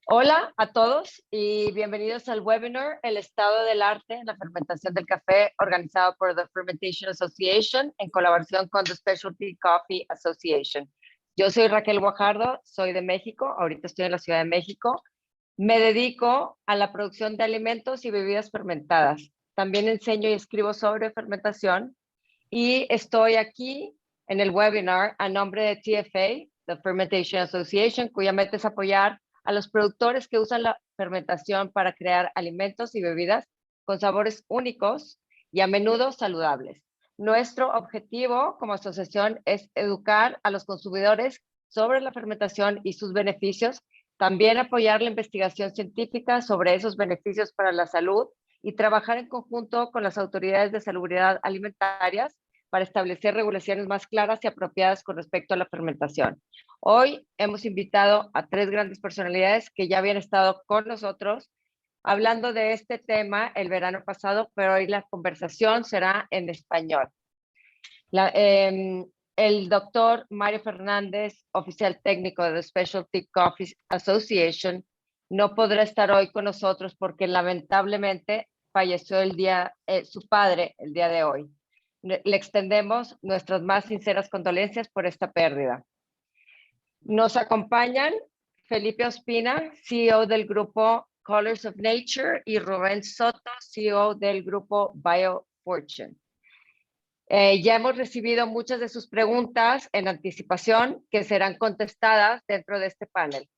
Hola a todos y bienvenidos al webinar El estado del arte en la fermentación del café, organizado por The Fermentation Association en colaboración con The Specialty Coffee Association. Yo soy Raquel Guajardo, soy de México, ahorita estoy en la Ciudad de México. Me dedico a la producción de alimentos y bebidas fermentadas. También enseño y escribo sobre fermentación y estoy aquí en el webinar a nombre de TFA, The Fermentation Association, cuya meta es apoyar a los productores que usan la fermentación para crear alimentos y bebidas con sabores únicos y a menudo saludables. Nuestro objetivo como asociación es educar a los consumidores sobre la fermentación y sus beneficios, también apoyar la investigación científica sobre esos beneficios para la salud y trabajar en conjunto con las autoridades de salubridad alimentarias para establecer regulaciones más claras y apropiadas con respecto a la fermentación. Hoy hemos invitado a tres grandes personalidades que ya habían estado con nosotros hablando de este tema el verano pasado, pero hoy la conversación será en español. El doctor Mario Fernández, oficial técnico de The Specialty Coffee Association, no podrá estar hoy con nosotros porque lamentablemente falleció su padre el día de hoy. Le extendemos nuestras más sinceras condolencias por esta pérdida. Nos acompañan Felipe Ospina, CEO del grupo Colors of Nature, y Rubén Soto, CEO del grupo BioFortune. Ya hemos recibido muchas de sus preguntas en anticipación que serán contestadas dentro de este panel.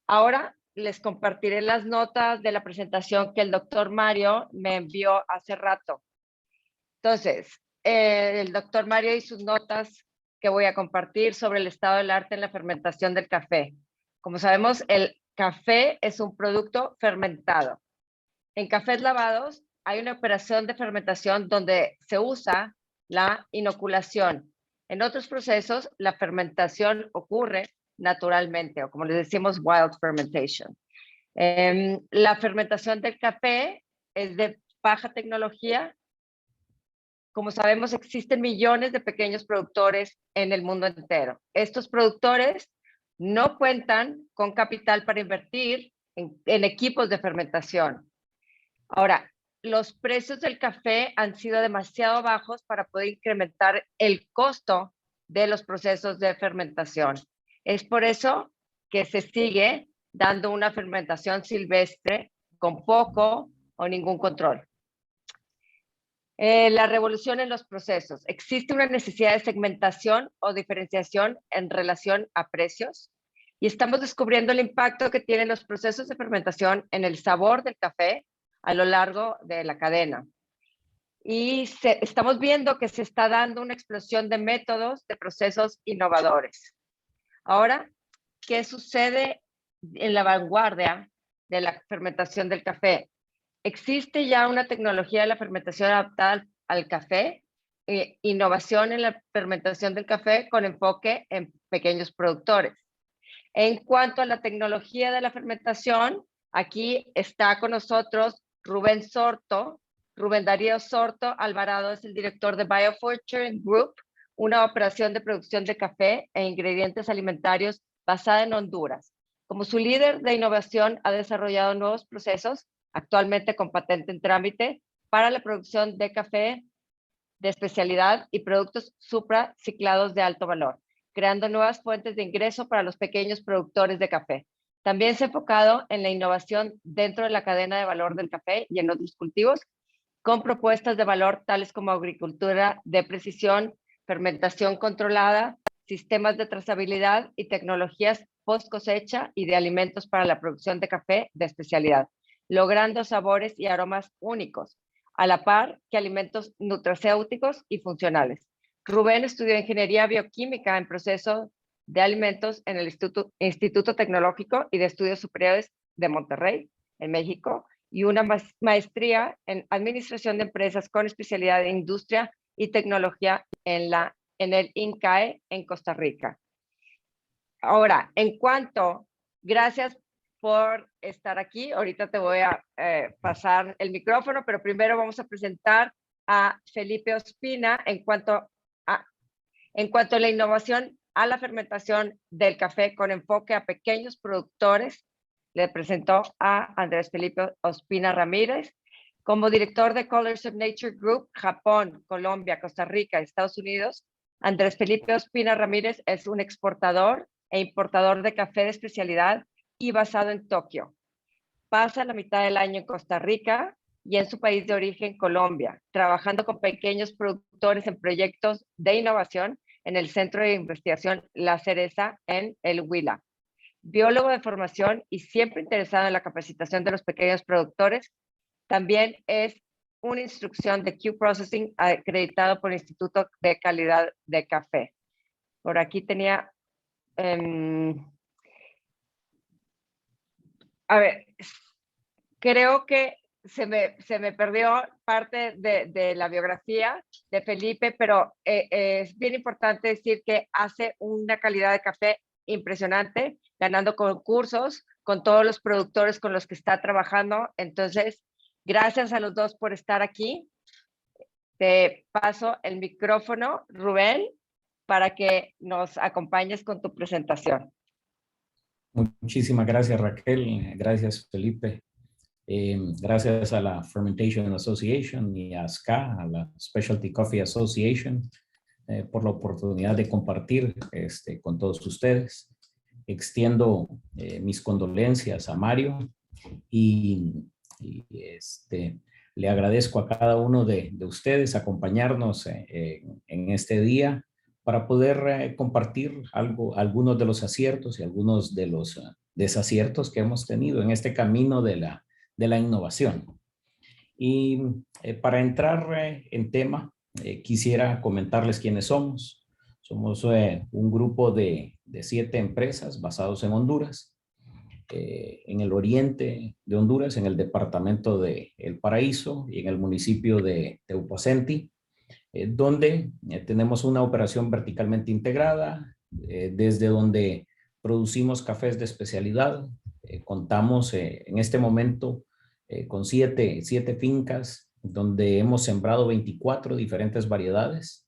Ahora les compartiré las notas de la presentación que el doctor Mario me envió hace rato. Entonces, el doctor Mario y sus notas que voy a compartir sobre el estado del arte en la fermentación del café. Como sabemos, el café es un producto fermentado. En cafés lavados hay una operación de fermentación donde se usa la inoculación. En otros procesos, la fermentación ocurre naturalmente, o como les decimos, wild fermentation. La fermentación del café es de baja tecnología. Como sabemos, existen millones de pequeños productores en el mundo entero. Estos productores no cuentan con capital para invertir en equipos de fermentación. Ahora, los precios del café han sido demasiado bajos para poder incrementar el costo de los procesos de fermentación. Es por eso que se sigue dando una fermentación silvestre con poco o ningún control. La revolución en los procesos. ¿Existe una necesidad de segmentación o diferenciación en relación a precios? Y estamos descubriendo el impacto que tienen los procesos de fermentación en el sabor del café a lo largo de la cadena. Y estamos viendo que se está dando una explosión de métodos, de procesos innovadores. Ahora, ¿qué sucede en la vanguardia de la fermentación del café? Existe ya una tecnología de la fermentación adaptada al café, innovación en la fermentación del café con enfoque en pequeños productores. En cuanto a la tecnología de la fermentación, aquí está con nosotros Rubén Darío Sorto Alvarado es el director de BioFortune Group, una operación de producción de café e ingredientes alimentarios basada en Honduras. Como su líder de innovación, ha desarrollado nuevos procesos, actualmente con patente en trámite, para la producción de café de especialidad y productos supraciclados de alto valor, creando nuevas fuentes de ingreso para los pequeños productores de café. También se ha enfocado en la innovación dentro de la cadena de valor del café y en otros cultivos, con propuestas de valor tales como agricultura de precisión, fermentación controlada, sistemas de trazabilidad y tecnologías post cosecha y de alimentos para la producción de café de especialidad, logrando sabores y aromas únicos, a la par que alimentos nutracéuticos y funcionales. Rubén estudió ingeniería bioquímica en procesos de alimentos en el Instituto Tecnológico y de Estudios Superiores de Monterrey, en México, y una maestría en administración de empresas con especialidad en industria y tecnología en el INCAE en Costa Rica. Ahora, gracias por estar aquí. Ahorita te voy a pasar el micrófono, pero primero vamos a presentar a Felipe Ospina en cuanto a la innovación a la fermentación del café con enfoque a pequeños productores. le presento a Andrés Felipe Ospina Ramírez. Como director de Colors of Nature Group, Japón, Colombia, Costa Rica, Estados Unidos, Andrés Felipe Ospina Ramírez es un exportador e importador de café de especialidad y basado en Tokio. Pasa la mitad del año en Costa Rica y en su país de origen, Colombia, trabajando con pequeños productores en proyectos de innovación en el Centro de Investigación La Cereza en El Huila. Biólogo de formación y siempre interesado en la capacitación de los pequeños productores, también es una instrucción de Q-Processing acreditado por el Instituto de Calidad de Café. Por aquí tenía... a ver, creo que se me perdió parte de la biografía de Felipe, pero es bien importante decir que hace una calidad de café impresionante, ganando concursos con todos los productores con los que está trabajando. Entonces, gracias a los dos por estar aquí. Te paso el micrófono, Rubén, para que nos acompañes con tu presentación. Muchísimas gracias, Raquel. Gracias, Felipe. Gracias a la Fermentation Association y a SCA, a la Specialty Coffee Association, por la oportunidad de compartir con todos ustedes. Extiendo mis condolencias a Mario y le agradezco a cada uno de ustedes acompañarnos en este día para poder compartir algunos de los aciertos y algunos de los desaciertos que hemos tenido en este camino de la innovación. Y para entrar en tema, quisiera comentarles quiénes somos. Somos un grupo de 7 empresas basados en Honduras, en el oriente de Honduras, en el departamento de El Paraíso y en el municipio de Teupocenti, donde tenemos una operación verticalmente integrada, desde donde producimos cafés de especialidad. Contamos en este momento con siete fincas donde hemos sembrado 24 diferentes variedades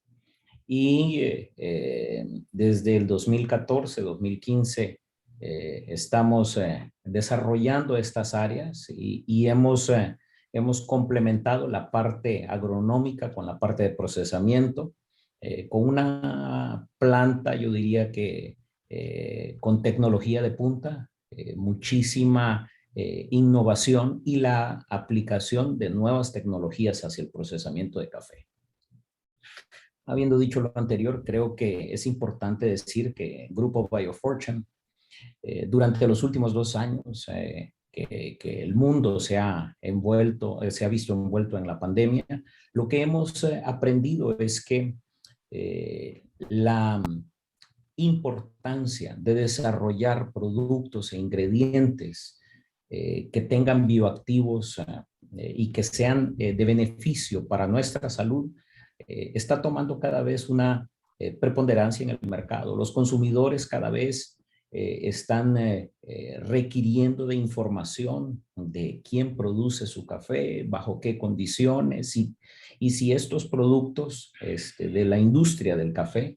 y desde el 2014-2015 estamos desarrollando estas áreas y hemos complementado la parte agronómica con la parte de procesamiento, con una planta, yo diría que con tecnología de punta, muchísima innovación y la aplicación de nuevas tecnologías hacia el procesamiento de café. Habiendo dicho lo anterior, creo que es importante decir que el Grupo BioFortune, durante los últimos 2 años que el mundo se ha visto envuelto en la pandemia, lo que hemos aprendido es que la importancia de desarrollar productos e ingredientes que tengan bioactivos y que sean de beneficio para nuestra salud está tomando cada vez una preponderancia en el mercado. Los consumidores cada vez están requiriendo de información de quién produce su café, bajo qué condiciones y si estos productos de la industria del café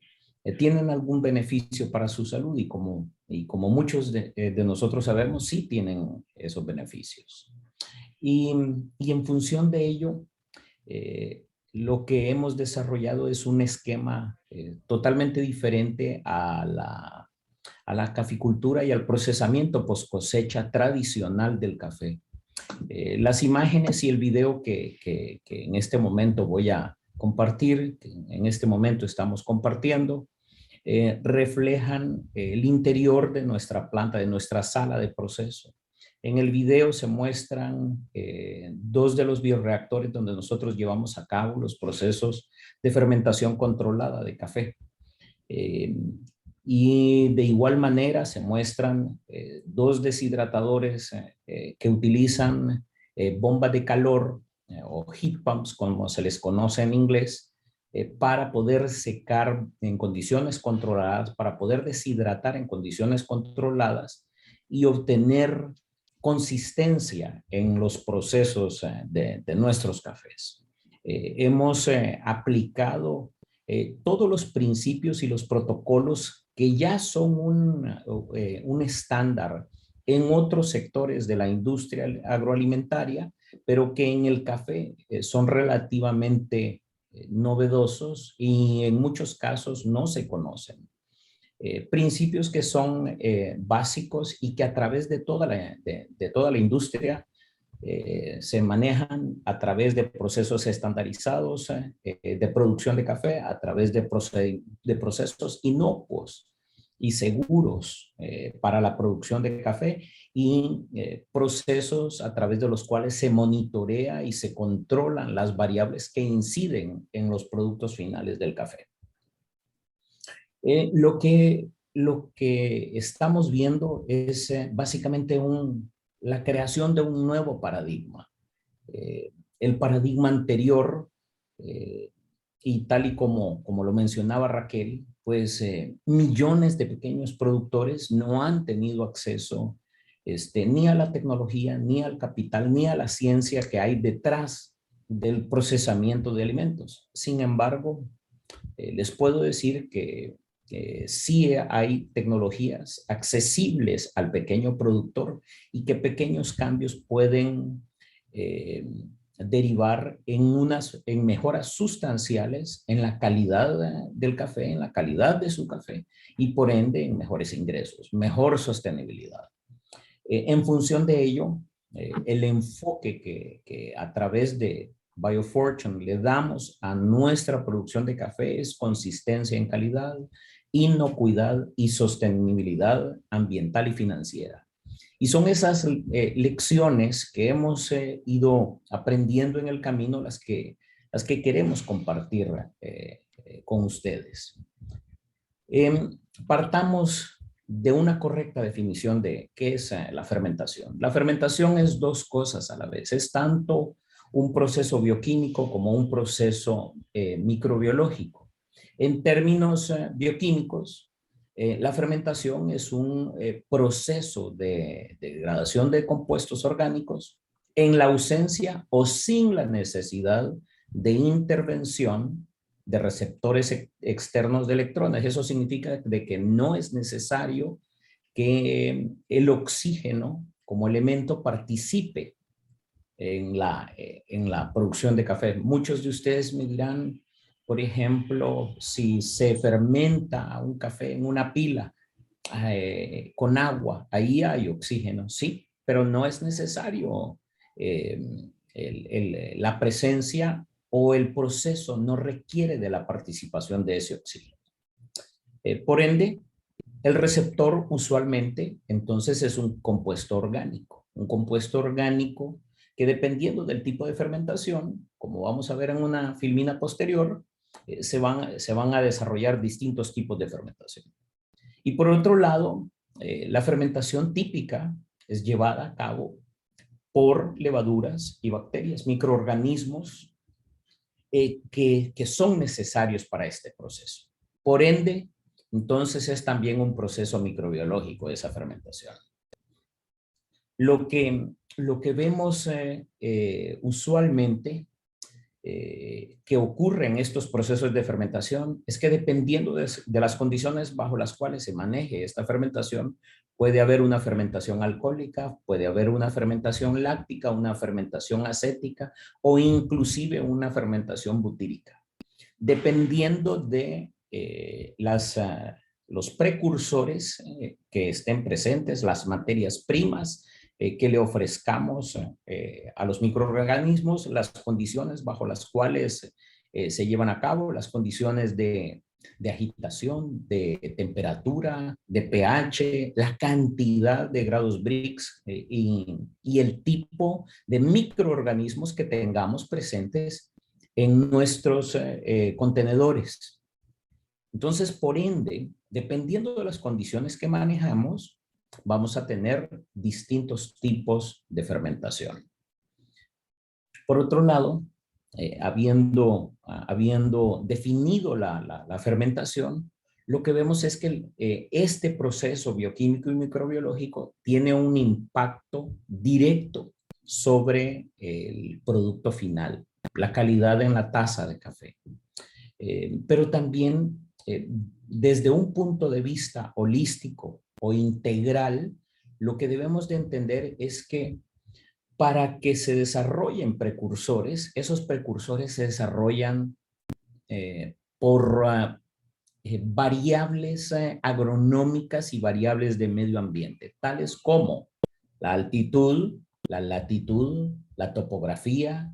tienen algún beneficio para su salud y como muchos de nosotros sabemos, sí tienen esos beneficios. Y en función de ello, lo que hemos desarrollado es un esquema totalmente diferente a la caficultura y al procesamiento post cosecha tradicional del café. Las imágenes y el video que en este momento voy a compartir, que en este momento estamos compartiendo, reflejan el interior de nuestra planta, de nuestra sala de proceso. En el video se muestran 2 de los bioreactores donde nosotros llevamos a cabo los procesos de fermentación controlada de café. Y de igual manera se muestran 2 deshidratadores que utilizan bombas de calor o heat pumps, como se les conoce en inglés, para poder secar en condiciones controladas, para poder deshidratar en condiciones controladas y obtener consistencia en los procesos de nuestros cafés. Hemos aplicado todos los principios y los protocolos que ya son un estándar en otros sectores de la industria agroalimentaria, pero que en el café son relativamente novedosos y en muchos casos no se conocen. Principios que son básicos y que a través de toda la industria se manejan a través de procesos estandarizados de producción de café, a través de procesos inocuos y seguros para la producción de café y procesos a través de los cuales se monitorea y se controlan las variables que inciden en los productos finales del café. Lo que estamos viendo es básicamente la creación de un nuevo paradigma. El paradigma anterior, y tal y como lo mencionaba Raquel, pues millones de pequeños productores no han tenido acceso ni a la tecnología, ni al capital, ni a la ciencia que hay detrás del procesamiento de alimentos. Sin embargo, les puedo decir que sí hay tecnologías accesibles al pequeño productor y que pequeños cambios pueden derivar en mejoras sustanciales en la calidad del café, en la calidad de su café y por ende en mejores ingresos, mejor sostenibilidad. En función de ello, el enfoque que a través de BioFortune le damos a nuestra producción de café es consistencia en calidad, inocuidad y sostenibilidad ambiental y financiera. Y son esas lecciones que hemos ido aprendiendo en el camino las que queremos compartir con ustedes. Partamos de una correcta definición de qué es la fermentación. La fermentación es dos cosas a la vez. Es tanto un proceso bioquímico como un proceso microbiológico. En términos bioquímicos, la fermentación es un proceso de degradación de compuestos orgánicos en la ausencia o sin la necesidad de intervención de receptores externos de electrones. Eso significa de que no es necesario que el oxígeno como elemento participe en la producción de café. Muchos de ustedes me dirán, por ejemplo, si se fermenta un café en una pila con agua, ahí hay oxígeno, sí, pero no es necesario la presencia o el proceso no requiere de la participación de ese oxígeno. Por ende, el receptor usualmente entonces es un compuesto orgánico que dependiendo del tipo de fermentación, como vamos a ver en una filmina posterior, se van a desarrollar distintos tipos de fermentación. Y por otro lado, la fermentación típica es llevada a cabo por levaduras y bacterias, microorganismos que son necesarios para este proceso. Por ende, entonces es también un proceso microbiológico esa fermentación. Lo que vemos usualmente que ocurre en estos procesos de fermentación es que dependiendo de las condiciones bajo las cuales se maneje esta fermentación, puede haber una fermentación alcohólica, puede haber una fermentación láctica, una fermentación acética o inclusive una fermentación butírica. Dependiendo de los precursores que estén presentes, las materias primas que le ofrezcamos a los microorganismos, las condiciones bajo las cuales se llevan a cabo, las condiciones de agitación, de temperatura, de pH, la cantidad de grados Brix y el tipo de microorganismos que tengamos presentes en nuestros contenedores. Entonces, por ende, dependiendo de las condiciones que manejamos, vamos a tener distintos tipos de fermentación. Por otro lado, habiendo definido la fermentación, lo que vemos es que este proceso bioquímico y microbiológico tiene un impacto directo sobre el producto final, la calidad en la taza de café. Pero también desde un punto de vista holístico o integral, lo que debemos de entender es que para que se desarrollen precursores, esos precursores se desarrollan por variables agronómicas y variables de medio ambiente, tales como la altitud, la latitud, la topografía.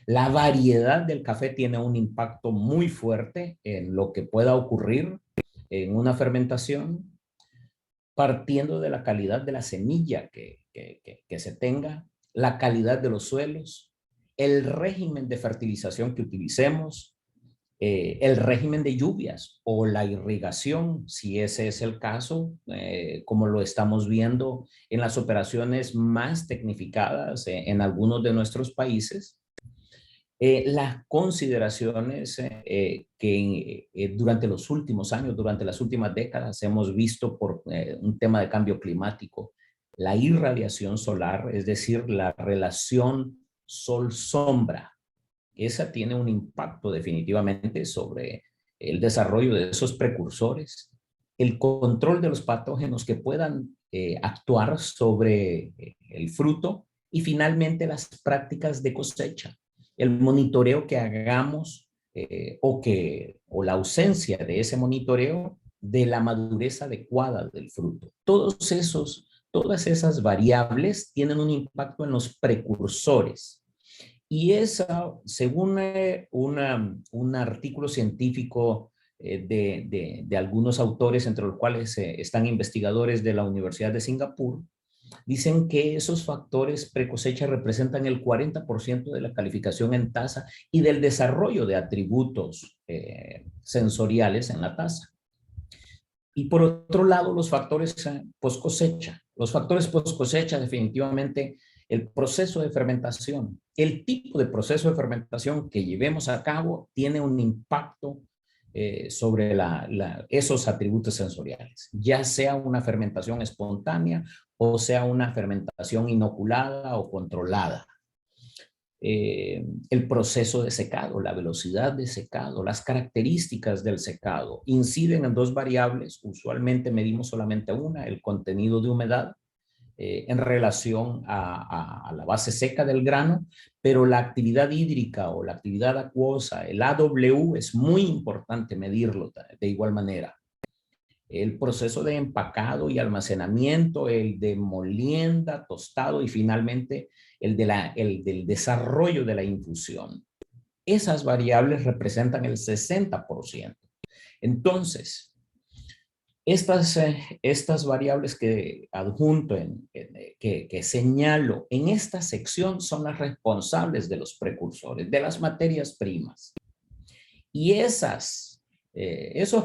La variedad del café tiene un impacto muy fuerte en lo que pueda ocurrir en una fermentación, partiendo de la calidad de la semilla que se tenga, la calidad de los suelos, el régimen de fertilización que utilicemos, el régimen de lluvias o la irrigación, si ese es el caso, como lo estamos viendo en las operaciones más tecnificadas en algunos de nuestros países. Las consideraciones que durante los últimos años, durante las últimas décadas hemos visto por un tema de cambio climático, la irradiación solar, es decir, la relación sol-sombra, esa tiene un impacto definitivamente sobre el desarrollo de esos precursores, el control de los patógenos que puedan actuar sobre el fruto y finalmente las prácticas de cosecha, el monitoreo que hagamos o la ausencia de ese monitoreo de la madurez adecuada del fruto. Todas esas variables tienen un impacto en los precursores. Y esa, según un artículo científico de algunos autores, entre los cuales están investigadores de la Universidad de Singapur, dicen que esos factores precosecha representan el 40% de la calificación en tasa y del desarrollo de atributos sensoriales en la tasa. Y por otro lado, los factores post cosecha. Los factores post cosecha definitivamente el proceso de fermentación, el tipo de proceso de fermentación que llevemos a cabo tiene un impacto sobre esos atributos sensoriales, ya sea una fermentación espontánea o sea una fermentación inoculada o controlada. El proceso de secado, la velocidad de secado, las características del secado inciden en dos variables, usualmente medimos solamente una, el contenido de humedad, en relación a la base seca del grano, pero la actividad hídrica o la actividad acuosa, el AW, es muy importante medirlo de igual manera. El proceso de empacado y almacenamiento, el de molienda, tostado y finalmente el del desarrollo de la infusión. Esas variables representan el 60%. Entonces, estas variables que adjunto, que señalo en esta sección son las responsables de los precursores, de las materias primas. Y esos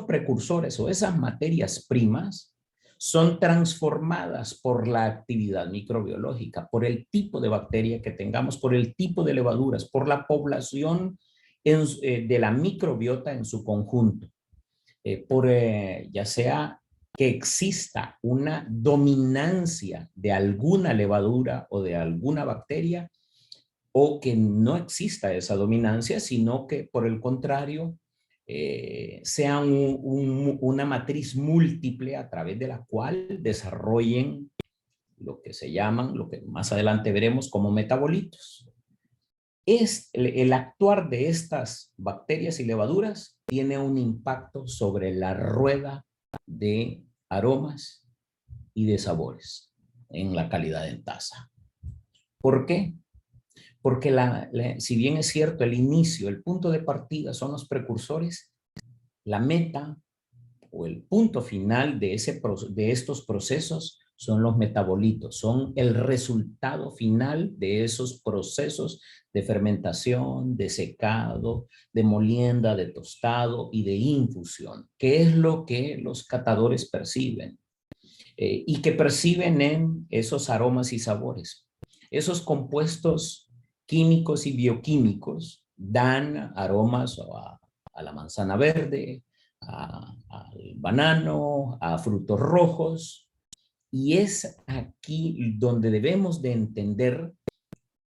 precursores o esas materias primas son transformadas por la actividad microbiológica, por el tipo de bacteria que tengamos, por el tipo de levaduras, por la población de la microbiota en su conjunto. Ya sea que exista una dominancia de alguna levadura o de alguna bacteria, o que no exista esa dominancia, sino que por el contrario sea una matriz múltiple a través de la cual desarrollen lo que se llaman, lo que más adelante veremos como metabolitos. El actuar de estas bacterias y levaduras tiene un impacto sobre la rueda de aromas y de sabores en la calidad en taza. ¿Por qué? Porque si bien es cierto el inicio, el punto de partida son los precursores, la meta o el punto final de estos procesos son los metabolitos, son el resultado final de esos procesos de fermentación, de secado, de molienda, de tostado y de infusión, que es lo que los catadores perciben y que perciben en esos aromas y sabores. Esos compuestos químicos y bioquímicos dan aromas a la manzana verde, al banano, a frutos rojos, y es aquí donde debemos de entender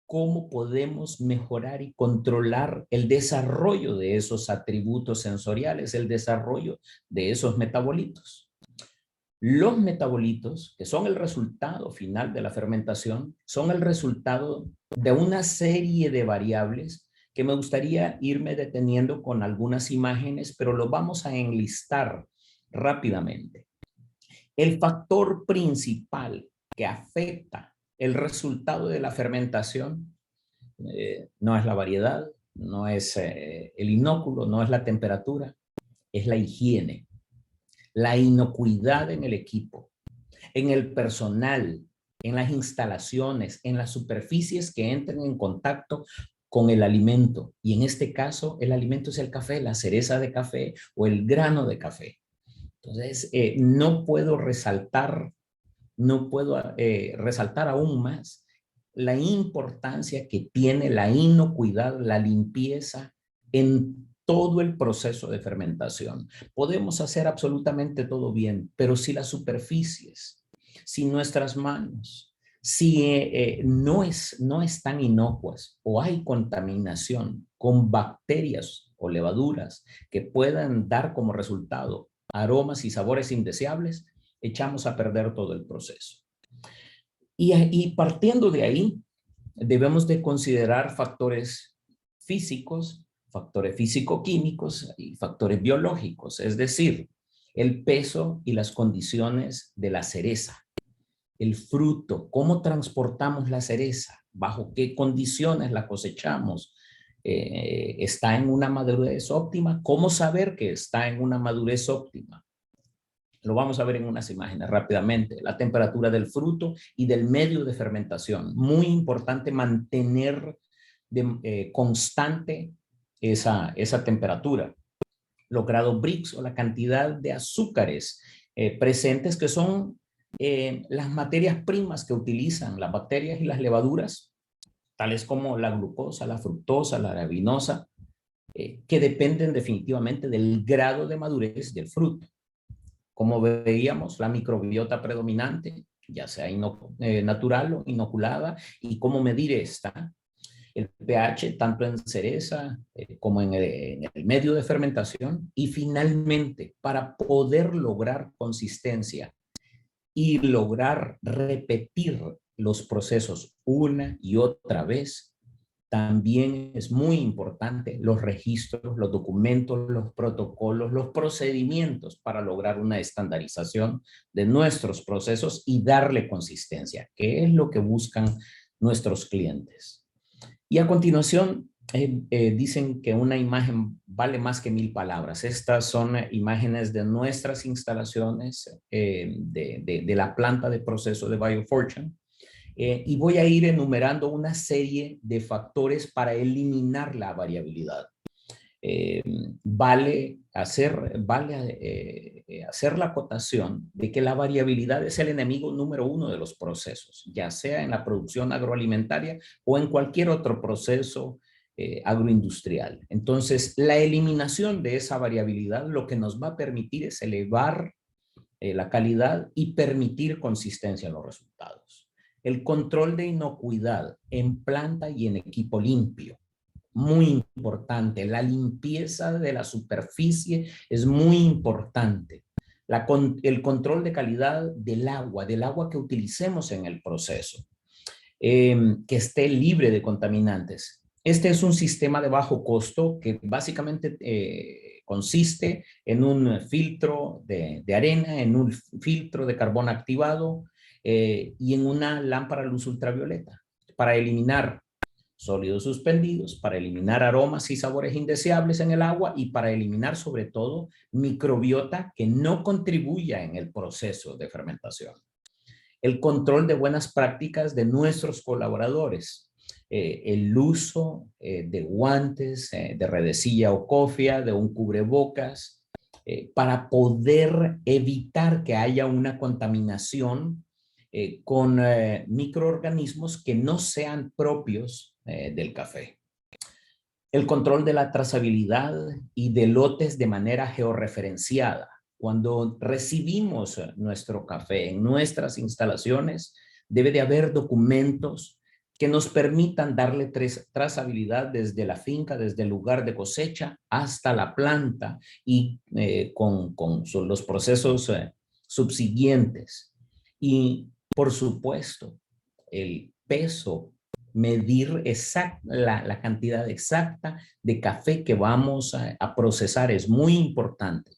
cómo podemos mejorar y controlar el desarrollo de esos atributos sensoriales, el desarrollo de esos metabolitos. Los metabolitos, que son el resultado final de la fermentación, son el resultado de una serie de variables que me gustaría irme deteniendo con algunas imágenes, pero lo vamos a enlistar rápidamente. El factor principal que afecta el resultado de la fermentación no es la variedad, no es el inóculo, no es la temperatura, es la higiene, la inocuidad en el equipo, en el personal, en las instalaciones, en las superficies que entren en contacto con el alimento. Y en este caso, el alimento es el café, la cereza de café o el grano de café. Entonces, no puedo resaltar aún más la importancia que tiene la inocuidad, la limpieza en todo el proceso de fermentación. Podemos hacer absolutamente todo bien, pero si las superficies, si nuestras manos, si no están inocuas o hay contaminación con bacterias o levaduras que puedan dar como resultado aromas y sabores indeseables, echamos a perder todo el proceso. Y partiendo de ahí, debemos de considerar factores físicos, factores físico-químicos y factores biológicos, es decir, el peso y las condiciones de la cereza, el fruto, cómo transportamos la cereza, bajo qué condiciones la cosechamos, está en una madurez óptima, cómo saber que está en una madurez óptima. Lo vamos a ver en unas imágenes rápidamente. La temperatura del fruto y del medio de fermentación. Muy importante mantener constante esa temperatura. Los grados Brix o la cantidad de azúcares presentes, que son las materias primas que utilizan las bacterias y las levaduras, tales como la glucosa, la fructosa, la arabinosa, que dependen definitivamente del grado de madurez del fruto. Como veíamos, la microbiota predominante, ya sea natural o inoculada, y cómo medir esta. El pH, tanto en cereza como en el medio de fermentación. Y finalmente, para poder lograr consistencia y lograr repetir los procesos una y otra vez, también es muy importante los registros, los documentos, los protocolos, los procedimientos para lograr una estandarización de nuestros procesos y darle consistencia, que es lo que buscan nuestros clientes. Y a continuación, dicen que una imagen vale más que 1000 palabras. Estas son imágenes de nuestras instalaciones de la planta de proceso de BioFortune. Y voy a ir enumerando una serie de factores para eliminar la variabilidad. Vale hacer la acotación de que la variabilidad es el enemigo número uno de los procesos, ya sea en la producción agroalimentaria o en cualquier otro proceso agroindustrial. Entonces, la eliminación de esa variabilidad lo que nos va a permitir es elevar la calidad y permitir consistencia en los resultados. El control de inocuidad en planta y en equipo limpio. Muy importante. La limpieza de la superficie es muy importante. El control de calidad del agua que utilicemos en el proceso. Que esté libre de contaminantes. Este es un sistema de bajo costo que básicamente consiste en un filtro de arena, en un filtro de carbón activado y en una lámpara luz ultravioleta para eliminar sólidos suspendidos, para eliminar aromas y sabores indeseables en el agua y para eliminar sobre todo microbiota que no contribuya en el proceso de fermentación. El control de buenas prácticas de nuestros colaboradores, el uso de guantes, de redecilla o cofia, de un cubrebocas, para poder evitar que haya una contaminación con microorganismos que no sean propios del café. El control de la trazabilidad y de lotes de manera georreferenciada. Cuando recibimos nuestro café en nuestras instalaciones, debe de haber documentos que nos permitan darle trazabilidad desde la finca, desde el lugar de cosecha hasta la planta y con los procesos subsiguientes. Y, por supuesto, el peso, medir la cantidad exacta de café que vamos a procesar es muy importante.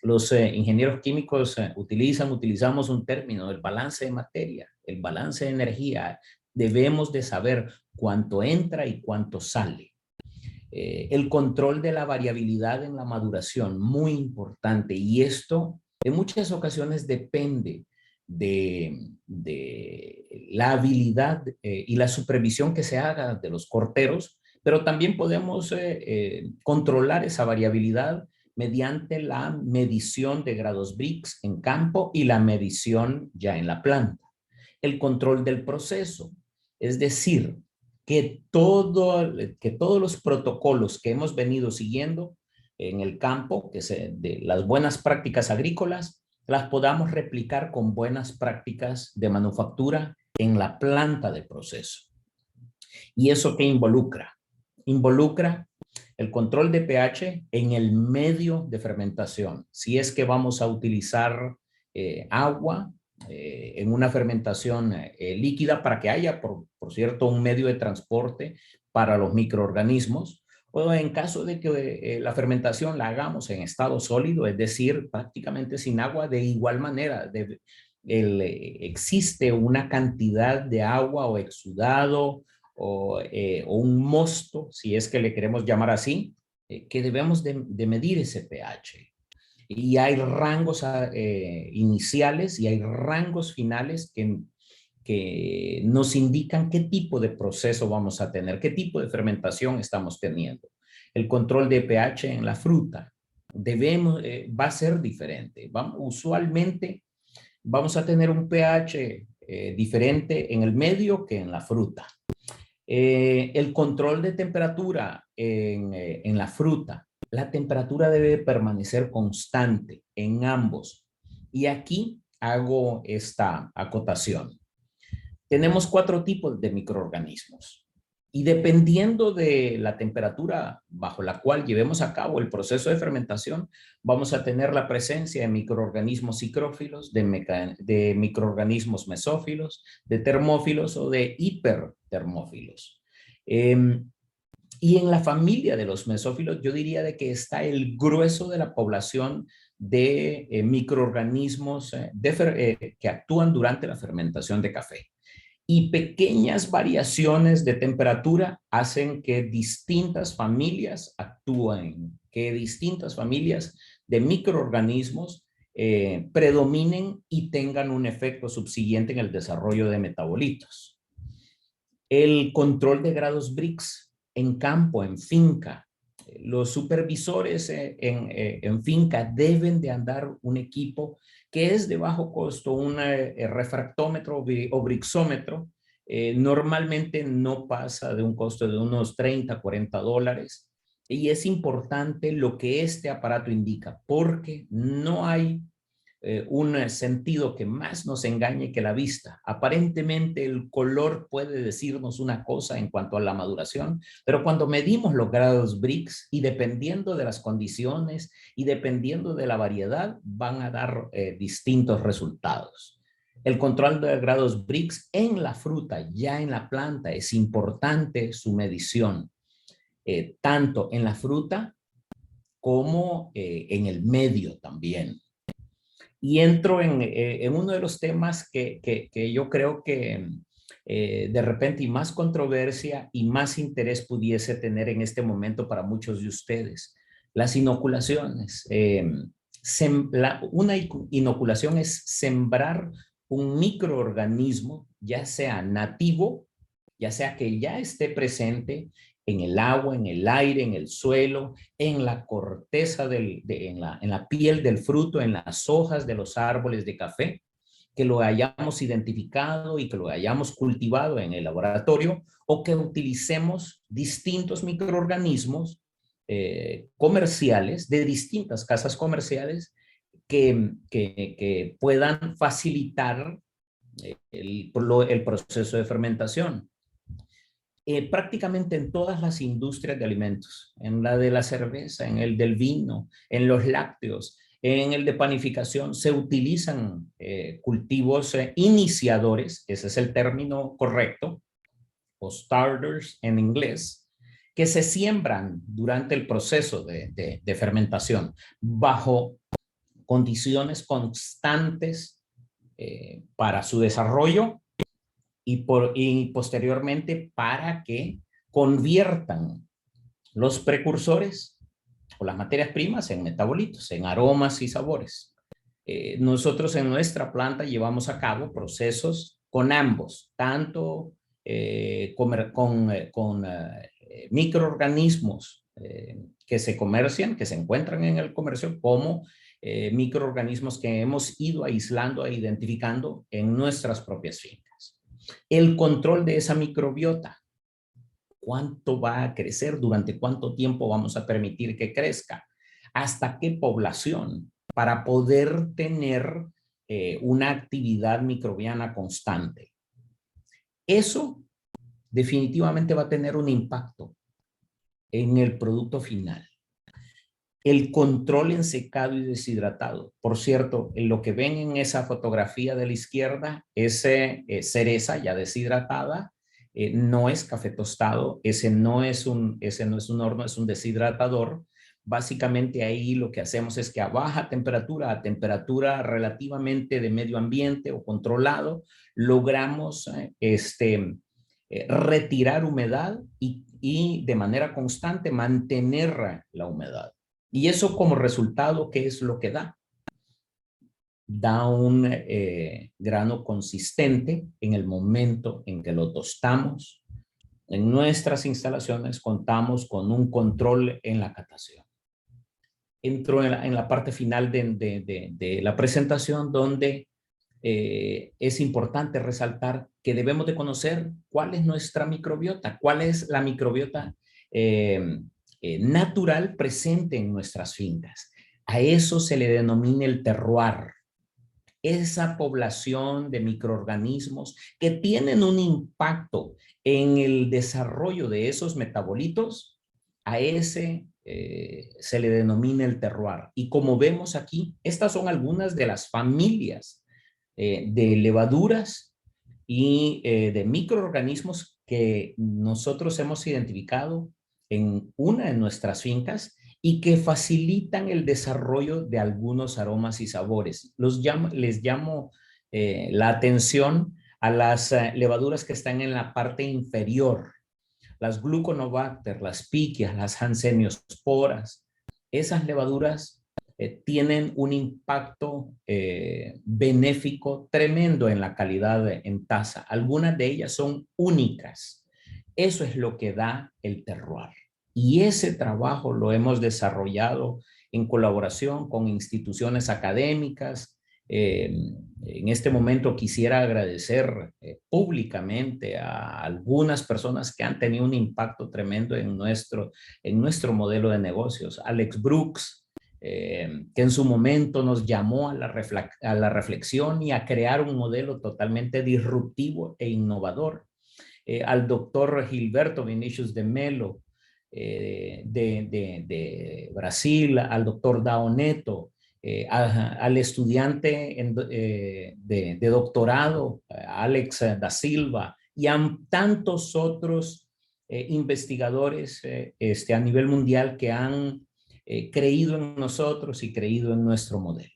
Los ingenieros químicos utilizamos un término, el balance de materia, el balance de energía. Debemos de saber cuánto entra y cuánto sale. El control de la variabilidad en la maduración, muy importante. Y esto en muchas ocasiones depende de la habilidad y la supervisión que se haga de los corteros, pero también podemos controlar esa variabilidad mediante la medición de grados Brix en campo y la medición ya en la planta. El control del proceso, es decir, que todos los protocolos que hemos venido siguiendo en el campo, de las buenas prácticas agrícolas, las podamos replicar con buenas prácticas de manufactura en la planta de proceso. ¿Y eso qué involucra? Involucra el control de pH en el medio de fermentación. Si es que vamos a utilizar agua en una fermentación líquida para que haya, por cierto, un medio de transporte para los microorganismos, o en caso de que la fermentación la hagamos en estado sólido, es decir, prácticamente sin agua, de igual manera, existe una cantidad de agua o exudado o un mosto, si es que le queremos llamar así, que debemos de medir ese pH. Y hay rangos iniciales y hay rangos finales que nos indican qué tipo de proceso vamos a tener, qué tipo de fermentación estamos teniendo. El control de pH en la fruta va a ser diferente. Usualmente vamos a tener un pH diferente en el medio que en la fruta. El control de temperatura en la fruta. La temperatura debe permanecer constante en ambos. Y aquí hago esta acotación. Tenemos 4 tipos de microorganismos. Y dependiendo de la temperatura bajo la cual llevemos a cabo el proceso de fermentación, vamos a tener la presencia de microorganismos psicrófilos, de microorganismos mesófilos, de termófilos o de hipertermófilos. Y en la familia de los mesófilos, yo diría de que está el grueso de la población de microorganismos que actúan durante la fermentación de café. Y pequeñas variaciones de temperatura hacen que distintas familias actúen, que distintas familias de microorganismos predominen y tengan un efecto subsiguiente en el desarrollo de metabolitos. El control de grados Brix en campo, en finca. Los supervisores en finca deben de andar un equipo que es de bajo costo, un refractómetro o brixómetro. Normalmente no pasa de un costo de unos $30, $40. Y es importante lo que este aparato indica, porque no hay un sentido que más nos engañe que la vista. Aparentemente el color puede decirnos una cosa en cuanto a la maduración, pero cuando medimos los grados Brix y dependiendo de las condiciones y dependiendo de la variedad, van a dar distintos resultados. El control de grados Brix en la fruta, ya en la planta, es importante su medición, tanto en la fruta como en el medio también. Y entro en uno de los temas que yo creo que de repente y más controversia y más interés pudiese tener en este momento para muchos de ustedes. Las inoculaciones. Una inoculación es sembrar un microorganismo, ya sea nativo, ya sea que ya esté presente en el agua, en el aire, en el suelo, en la corteza, en la piel del fruto, en las hojas de los árboles de café, que lo hayamos identificado y que lo hayamos cultivado en el laboratorio, o que utilicemos distintos microorganismos comerciales de distintas casas comerciales que puedan facilitar el proceso de fermentación. Prácticamente en todas las industrias de alimentos, en la de la cerveza, en el del vino, en los lácteos, En el de panificación se utilizan cultivos iniciadores, ese es el término correcto, o starters en inglés, que se siembran durante el proceso de fermentación bajo condiciones constantes para su desarrollo y posteriormente para que conviertan los precursores o las materias primas en metabolitos, en aromas y sabores. Nosotros en nuestra planta llevamos a cabo procesos con ambos, tanto con microorganismos que se comercian, que se encuentran en el comercio, como microorganismos que hemos ido aislando e identificando en nuestras propias fincas. El control de esa microbiota, cuánto va a crecer, durante cuánto tiempo vamos a permitir que crezca, hasta qué población, para poder tener una actividad microbiana constante. Eso definitivamente va a tener un impacto en el producto final. El control en secado y deshidratado. Por cierto, lo que ven en esa fotografía de la izquierda es cereza ya deshidratada, no es café tostado, ese no es un horno, es un deshidratador. Básicamente ahí lo que hacemos es que a baja temperatura, a temperatura relativamente de medio ambiente o controlado, logramos retirar humedad y de manera constante mantener la humedad. Y eso como resultado, ¿qué es lo que da? Da un grano consistente en el momento en que lo tostamos. En nuestras instalaciones contamos con un control en la catación. Entro en la parte final de la presentación, donde es importante resaltar que debemos de conocer cuál es nuestra microbiota, cuál es la microbiota natural presente en nuestras fincas. A eso se le denomina el terroir. Esa población de microorganismos que tienen un impacto en el desarrollo de esos metabolitos, a ese se le denomina el terroir. Y como vemos aquí, estas son algunas de las familias de levaduras y de microorganismos que nosotros hemos identificado en una de nuestras fincas y que facilitan el desarrollo de algunos aromas y sabores. Les llamo la atención a las levaduras que están en la parte inferior, las Gluconobacter, las Piquias, las Hanseniosporas. Esas levaduras tienen un impacto benéfico tremendo en la calidad en taza. Algunas de ellas son únicas. Eso es lo que da el terroir. Y ese trabajo lo hemos desarrollado en colaboración con instituciones académicas. En este momento quisiera agradecer públicamente a algunas personas que han tenido un impacto tremendo en nuestro modelo de negocios. Alex Brooks, que en su momento nos llamó a la reflexión y a crear un modelo totalmente disruptivo e innovador. Al doctor Gilberto Vinicius de Melo, de Brasil, al doctor Dao Neto, al estudiante de doctorado, Alex da Silva, y a tantos otros investigadores a nivel mundial que han creído en nosotros y creído en nuestro modelo.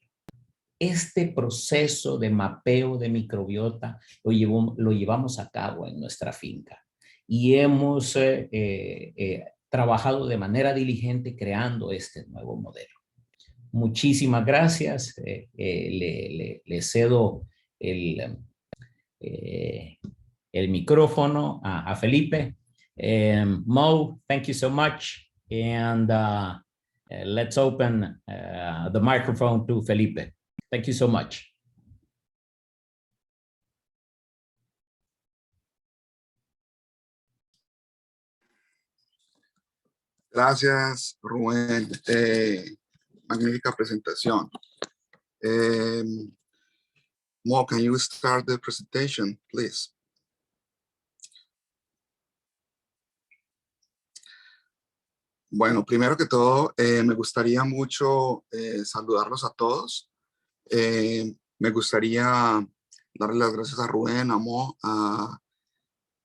Este proceso de mapeo de microbiota lo llevamos a cabo en nuestra finca y hemos trabajado de manera diligente creando este nuevo modelo. Muchísimas gracias. Le cedo el micrófono a Felipe. Mo, thank you so much. And let's open the microphone to Felipe. Thank you so much. Gracias, Rubén. Magnífica presentación. Mo, can you start the presentation, please? Bueno, primero que todo, me gustaría mucho saludarlos a todos. Me gustaría darle las gracias a Rubén, a Mo, a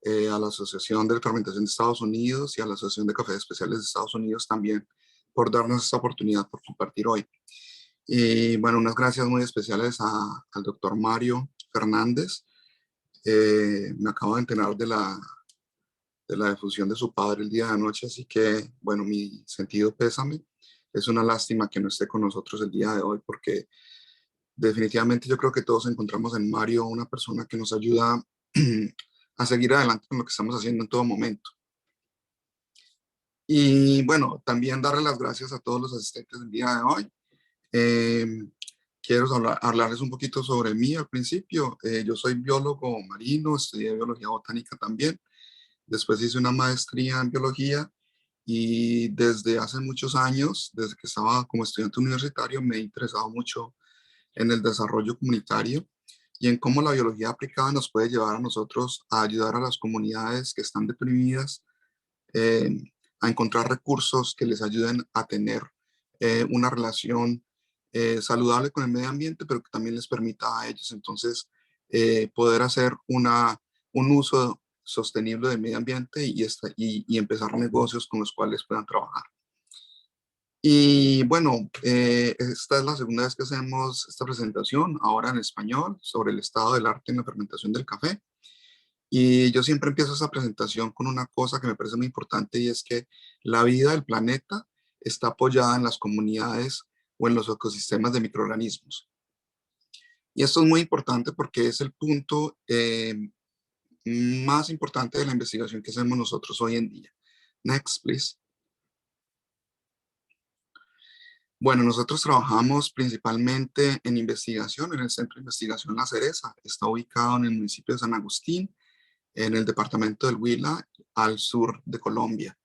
la Asociación de Fermentación de Estados Unidos y a la Asociación de Cafés Especiales de Estados Unidos también por darnos esta oportunidad, por compartir hoy. Y bueno, unas gracias muy especiales al doctor Mario Fernández. Me acabo de enterar de la defunción de su padre el día de anoche, así que bueno, mi sentido pésame. Es una lástima que no esté con nosotros el día de hoy porque definitivamente yo creo que todos encontramos en Mario una persona que nos ayuda a seguir adelante con lo que estamos haciendo en todo momento. Y bueno, también darle las gracias a todos los asistentes del día de hoy. Eh, quiero hablarles un poquito sobre mí al principio. Yo soy biólogo marino, estudié biología botánica también. Después hice una maestría en biología y desde hace muchos años, desde que estaba como estudiante universitario, me he interesado mucho en el desarrollo comunitario y en cómo la biología aplicada nos puede llevar a nosotros a ayudar a las comunidades que están deprimidas, eh, a encontrar recursos que les ayuden a tener una relación saludable con el medio ambiente, pero que también les permita a ellos entonces poder hacer un uso sostenible del medio ambiente y empezar negocios con los cuales puedan trabajar. Y bueno, esta es la segunda vez que hacemos esta presentación, ahora en español, sobre el estado del arte en la fermentación del café. Y yo siempre empiezo esta presentación con una cosa que me parece muy importante y es que la vida del planeta está apoyada en las comunidades o en los ecosistemas de microorganismos. Y esto es muy importante porque es el punto más importante de la investigación que hacemos nosotros hoy en día. Next, please. Bueno, nosotros trabajamos principalmente en investigación en el Centro de Investigación La Cereza. Está ubicado en el municipio de San Agustín, en el departamento del Huila, al sur de Colombia.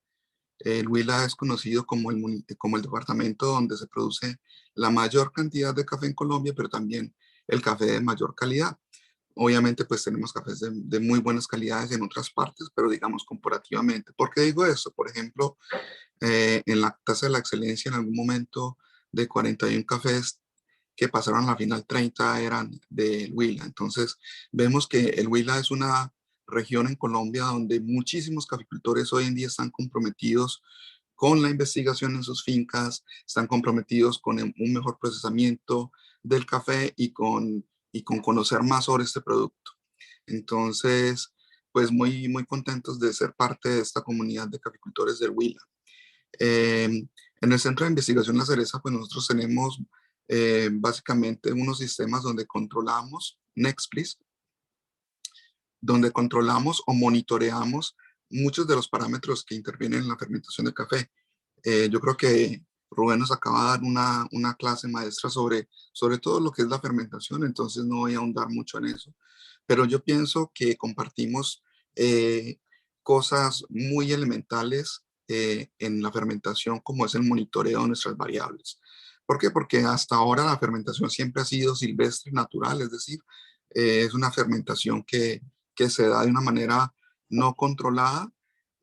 El Huila es conocido como como el departamento donde se produce la mayor cantidad de café en Colombia, pero también el café de mayor calidad. Obviamente, pues tenemos cafés de muy buenas calidades en otras partes, pero digamos comparativamente. ¿Por qué digo eso? Por ejemplo, en la tasa de la excelencia, en algún momento de 41 cafés que pasaron a la final, 30 eran del Huila. Entonces, vemos que el Huila es una región en Colombia donde muchísimos caficultores hoy en día están comprometidos con la investigación en sus fincas, están comprometidos con un mejor procesamiento del café y con conocer más sobre este producto. Entonces, pues muy contentos de ser parte de esta comunidad de caficultores del Huila. En el Centro de Investigación La Cereza, pues nosotros tenemos básicamente unos sistemas donde controlamos, next please, donde controlamos o monitoreamos muchos de los parámetros que intervienen en la fermentación del café. Yo creo que Rubén nos acaba de dar una clase maestra sobre todo lo que es la fermentación, entonces no voy a ahondar mucho en eso, pero yo pienso que compartimos cosas muy elementales en la fermentación, como es el monitoreo de nuestras variables. ¿Por qué? Porque hasta ahora la fermentación siempre ha sido silvestre, natural, es decir, es una fermentación que se da de una manera no controlada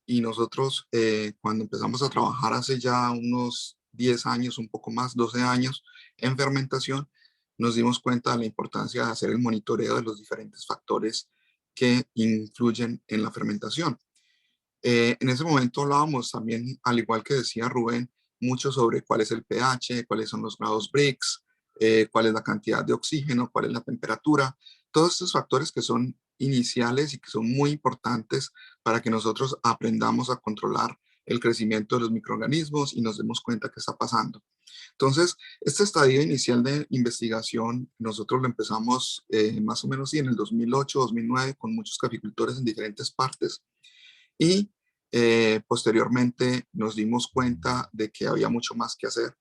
y nosotros cuando empezamos a trabajar hace ya unos 10 años, un poco más, 12 años en fermentación, nos dimos cuenta de la importancia de hacer el monitoreo de los diferentes factores que influyen en la fermentación. En ese momento hablábamos también, al igual que decía Rubén, mucho sobre cuál es el pH, cuáles son los grados Brix, cuál es la cantidad de oxígeno, cuál es la temperatura, todos estos factores que son iniciales y que son muy importantes para que nosotros aprendamos a controlar el crecimiento de los microorganismos y nos demos cuenta qué está pasando. Entonces, este estadio inicial de investigación, nosotros lo empezamos más o menos en el 2008, 2009, con muchos caficultores en diferentes partes y posteriormente nos dimos cuenta de que había mucho más que hacer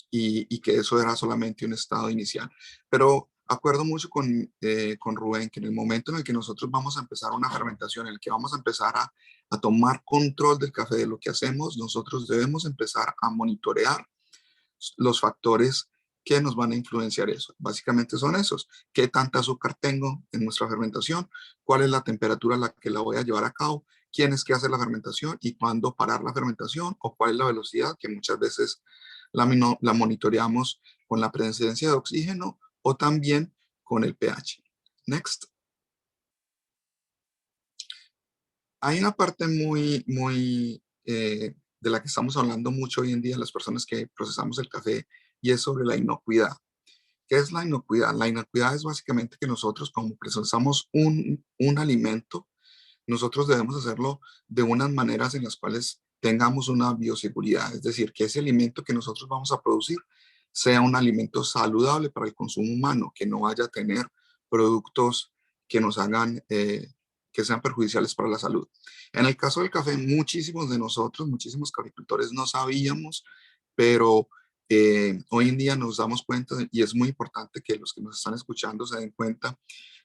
y que eso era solamente un estado inicial. Pero acuerdo mucho con Rubén que en el momento en el que nosotros vamos a empezar una fermentación, en el que vamos a empezar a tomar control del café, de lo que hacemos, nosotros debemos empezar a monitorear los factores que nos van a influenciar eso. Básicamente son esos. ¿Qué tanta azúcar tengo en nuestra fermentación? ¿Cuál es la temperatura a la que la voy a llevar a cabo? quién es que hace la fermentación y cuándo parar la fermentación o cuál es la velocidad, que muchas veces la monitoreamos con la presencia de oxígeno o también con el pH. Next. Hay una parte de la que estamos hablando mucho hoy en día las personas que procesamos el café y es sobre la inocuidad. ¿Qué es la inocuidad? La inocuidad es básicamente que nosotros, como procesamos un alimento, nosotros debemos hacerlo de unas maneras en las cuales tengamos una bioseguridad, es decir, que ese alimento que nosotros vamos a producir sea un alimento saludable para el consumo humano, que no vaya a tener productos que nos hagan, que sean perjudiciales para la salud. En el caso del café, muchísimos de nosotros, muchísimos caficultores no sabíamos, pero hoy en día nos damos cuenta y es muy importante que los que nos están escuchando se den cuenta.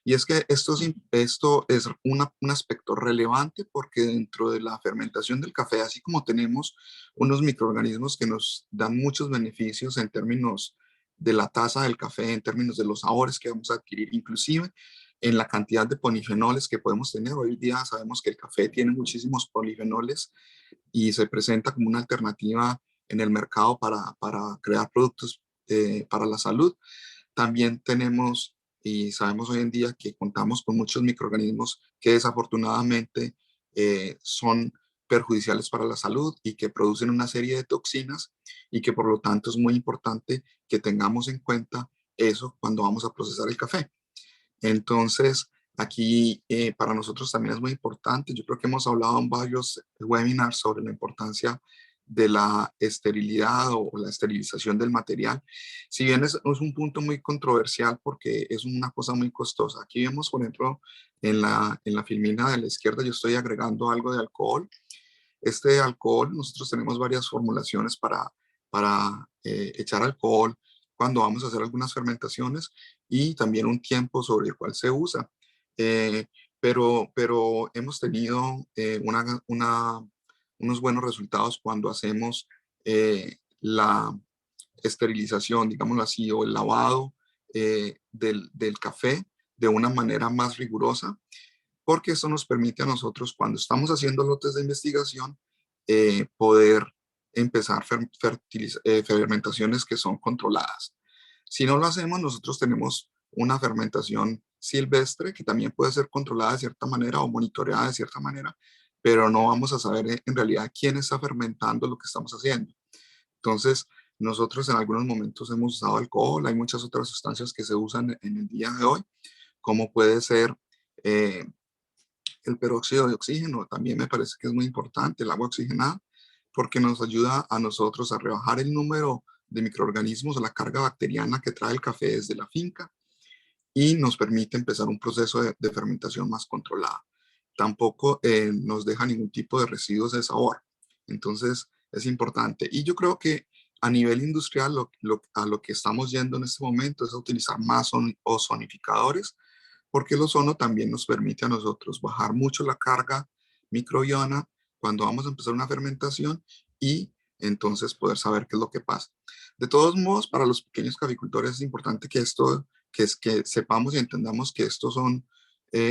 Y es que esto es un aspecto relevante porque dentro de la fermentación del café, así como tenemos unos microorganismos que nos dan muchos beneficios en términos de la taza del café, en términos de los sabores que vamos a adquirir, inclusive en la cantidad de polifenoles que podemos tener. Hoy día sabemos que el café tiene muchísimos polifenoles y se presenta como una alternativa en el mercado para crear productos para la salud. También tenemos y sabemos hoy en día que contamos con muchos microorganismos que desafortunadamente son perjudiciales para la salud y que producen una serie de toxinas y que por lo tanto es muy importante que tengamos en cuenta eso cuando vamos a procesar el café. Entonces, aquí para nosotros también es muy importante. Yo creo que hemos hablado en varios webinars sobre la importancia de la esterilidad o la esterilización del material. Si bien es un punto muy controversial porque es una cosa muy costosa. Aquí vemos, por ejemplo, en la filmina de la izquierda, yo estoy agregando algo de alcohol. Este alcohol, nosotros tenemos varias formulaciones para echar alcohol cuando vamos a hacer algunas fermentaciones y también un tiempo sobre el cual se usa. Eh, pero hemos tenido unos buenos resultados cuando hacemos la esterilización, digámoslo así, o el lavado del café de una manera más rigurosa, porque eso nos permite a nosotros, cuando estamos haciendo lotes de investigación, poder empezar fermentaciones que son controladas. Si no lo hacemos, nosotros tenemos una fermentación silvestre que también puede ser controlada de cierta manera o monitoreada de cierta manera, pero no vamos a saber en realidad quién está fermentando lo que estamos haciendo. Entonces, nosotros en algunos momentos hemos usado alcohol, hay muchas otras sustancias que se usan en el día de hoy, como puede ser eh, el peróxido de oxígeno. También me parece que es muy importante el agua oxigenada porque nos ayuda a nosotros a rebajar el número de microorganismos, la carga bacteriana que trae el café desde la finca y nos permite empezar un proceso de fermentación más controlada. Tampoco nos deja ningún tipo de residuos de sabor. Entonces es importante. Y yo creo que a nivel industrial a lo que estamos yendo en este momento es a utilizar más ozonificadores, porque el ozono también nos permite a nosotros bajar mucho la carga microbiana cuando vamos a empezar una fermentación y entonces poder saber qué es lo que pasa. De todos modos, para los pequeños caficultores es importante que que sepamos y entendamos que estos son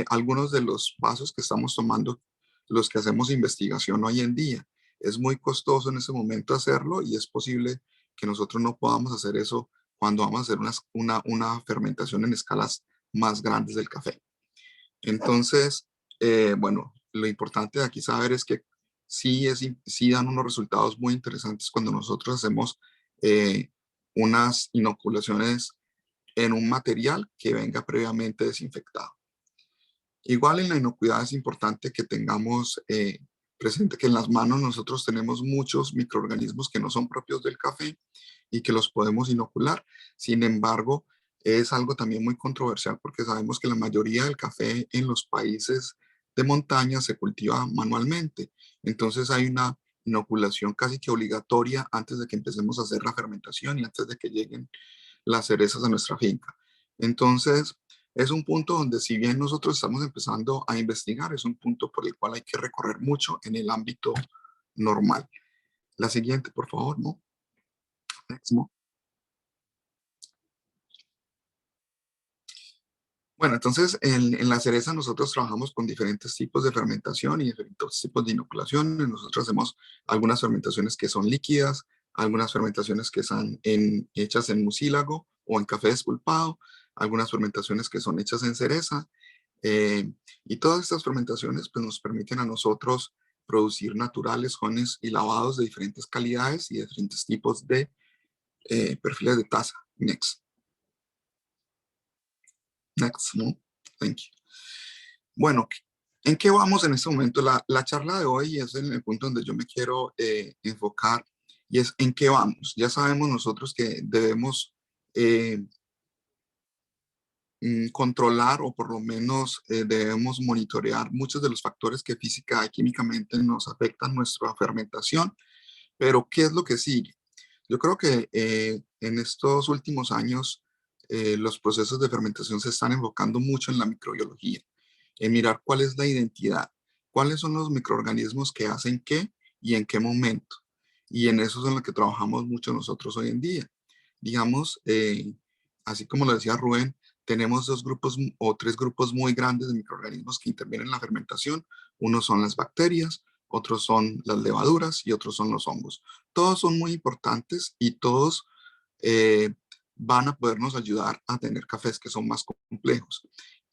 algunos de los pasos que estamos tomando los que hacemos investigación hoy en día. Es muy costoso en ese momento hacerlo y es posible que nosotros no podamos hacer eso cuando vamos a hacer una fermentación en escalas más grandes del café. Entonces, bueno, lo importante de aquí saber es que sí dan unos resultados muy interesantes cuando nosotros hacemos unas inoculaciones en un material que venga previamente desinfectado. Igual en la inocuidad es importante que tengamos presente que en las manos nosotros tenemos muchos microorganismos que no son propios del café y que los podemos inocular. Sin embargo, es algo también muy controversial porque sabemos que la mayoría del café en los países de montaña se cultiva manualmente. Entonces hay una inoculación casi que obligatoria antes de que empecemos a hacer la fermentación y antes de que lleguen las cerezas a nuestra finca. Entonces, es un punto donde si bien nosotros estamos empezando a investigar, es un punto por el cual hay que recorrer mucho en el ámbito normal. La siguiente, por favor, ¿no? Next, ¿no? Bueno, entonces en la cereza nosotros trabajamos con diferentes tipos de fermentación y diferentes tipos de inoculaciones. Nosotros hacemos algunas fermentaciones que son líquidas, algunas fermentaciones que están hechas en mucílago o en café despulpado, algunas fermentaciones que son hechas en cereza. Y todas estas fermentaciones pues, nos permiten a nosotros producir naturales, jóvenes y lavados de diferentes calidades y de diferentes tipos de perfiles de taza. Next. Next, no? Thank you. Bueno, ¿en qué vamos en este momento? La charla de hoy es en el punto donde yo me quiero enfocar y es en qué vamos. Ya sabemos nosotros que debemos controlar o por lo menos debemos monitorear muchos de los factores que física y químicamente nos afectan nuestra fermentación, pero ¿qué es lo que sigue? Yo creo que en estos últimos años los procesos de fermentación se están enfocando mucho en la microbiología, en mirar cuál es la identidad, cuáles son los microorganismos que hacen qué y en qué momento. Y en eso es en lo que trabajamos mucho nosotros hoy en día. Digamos, así como lo decía Rubén, tenemos dos grupos o tres grupos muy grandes de microorganismos que intervienen en la fermentación. Unos son las bacterias, otros son las levaduras y otros son los hongos. Todos son muy importantes y todos van a podernos ayudar a tener cafés que son más complejos.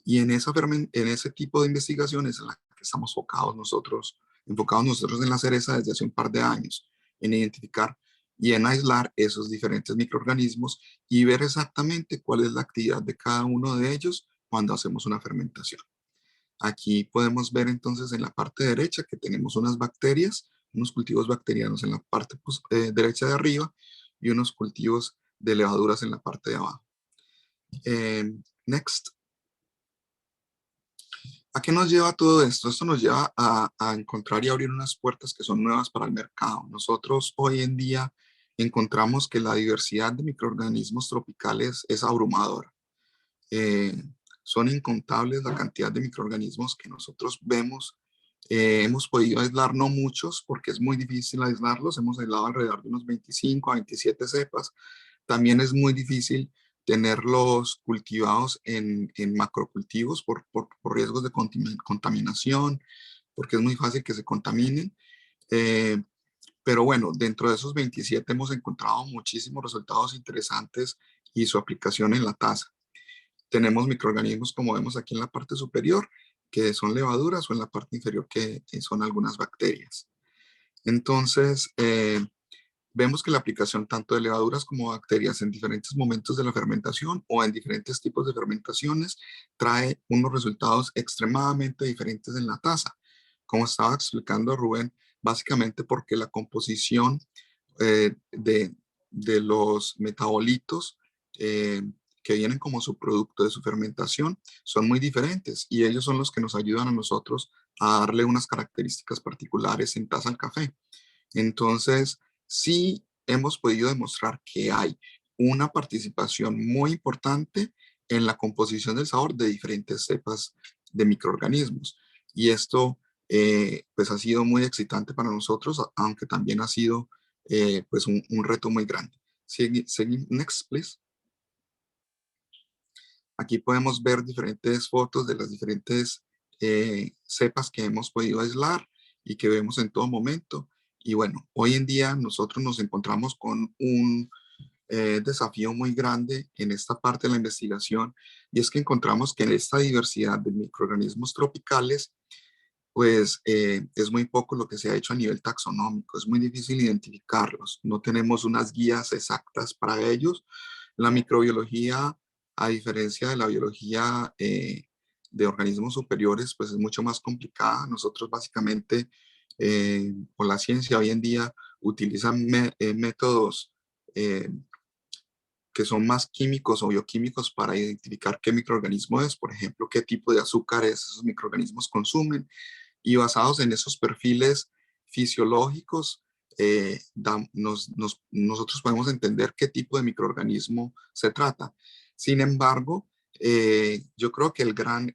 Y en ese tipo de investigaciones en la que estamos enfocados nosotros en la cereza desde hace un par de años, en identificar y en aislar esos diferentes microorganismos y ver exactamente cuál es la actividad de cada uno de ellos cuando hacemos una fermentación. Aquí podemos ver entonces en la parte derecha que tenemos unas bacterias, unos cultivos bacterianos en la parte derecha de arriba y unos cultivos de levaduras en la parte de abajo. Next. ¿A qué nos lleva todo esto? Esto nos lleva a encontrar y abrir unas puertas que son nuevas para el mercado. Nosotros hoy en día encontramos que la diversidad de microorganismos tropicales es abrumadora. Son incontables la cantidad de microorganismos que nosotros vemos. Hemos podido aislar no muchos porque es muy difícil aislarlos. Hemos aislado alrededor de unos 25 a 27 cepas. También es muy difícil tenerlos cultivados en macrocultivos por riesgos de contaminación, porque es muy fácil que se contaminen. Pero bueno, dentro de esos 27 hemos encontrado muchísimos resultados interesantes y su aplicación en la taza. Tenemos microorganismos como vemos aquí en la parte superior, que son levaduras, o en la parte inferior, que son algunas bacterias. Entonces, vemos que la aplicación tanto de levaduras como bacterias en diferentes momentos de la fermentación o en diferentes tipos de fermentaciones trae unos resultados extremadamente diferentes en la taza. Como estaba explicando Rubén, básicamente porque la composición de los metabolitos que vienen como subproducto de su fermentación son muy diferentes y ellos son los que nos ayudan a nosotros a darle unas características particulares en taza al café. Entonces, sí hemos podido demostrar que hay una participación muy importante en la composición del sabor de diferentes cepas de microorganismos. Y esto pues ha sido muy excitante para nosotros, aunque también ha sido pues un reto muy grande. Next, please. Aquí podemos ver diferentes fotos de las diferentes cepas que hemos podido aislar y que vemos en todo momento. Y bueno, hoy en día nosotros nos encontramos con un desafío muy grande en esta parte de la investigación y es que encontramos que en esta diversidad de microorganismos tropicales pues es muy poco lo que se ha hecho a nivel taxonómico, es muy difícil identificarlos, no tenemos unas guías exactas para ellos. La microbiología, a diferencia de la biología de organismos superiores, pues es mucho más complicada. Nosotros básicamente, con la ciencia hoy en día, utilizan métodos que son más químicos o bioquímicos para identificar qué microorganismo es, por ejemplo, qué tipo de azúcares esos microorganismos consumen, y basados en esos perfiles fisiológicos, nosotros podemos entender qué tipo de microorganismo se trata. Sin embargo, yo creo que el gran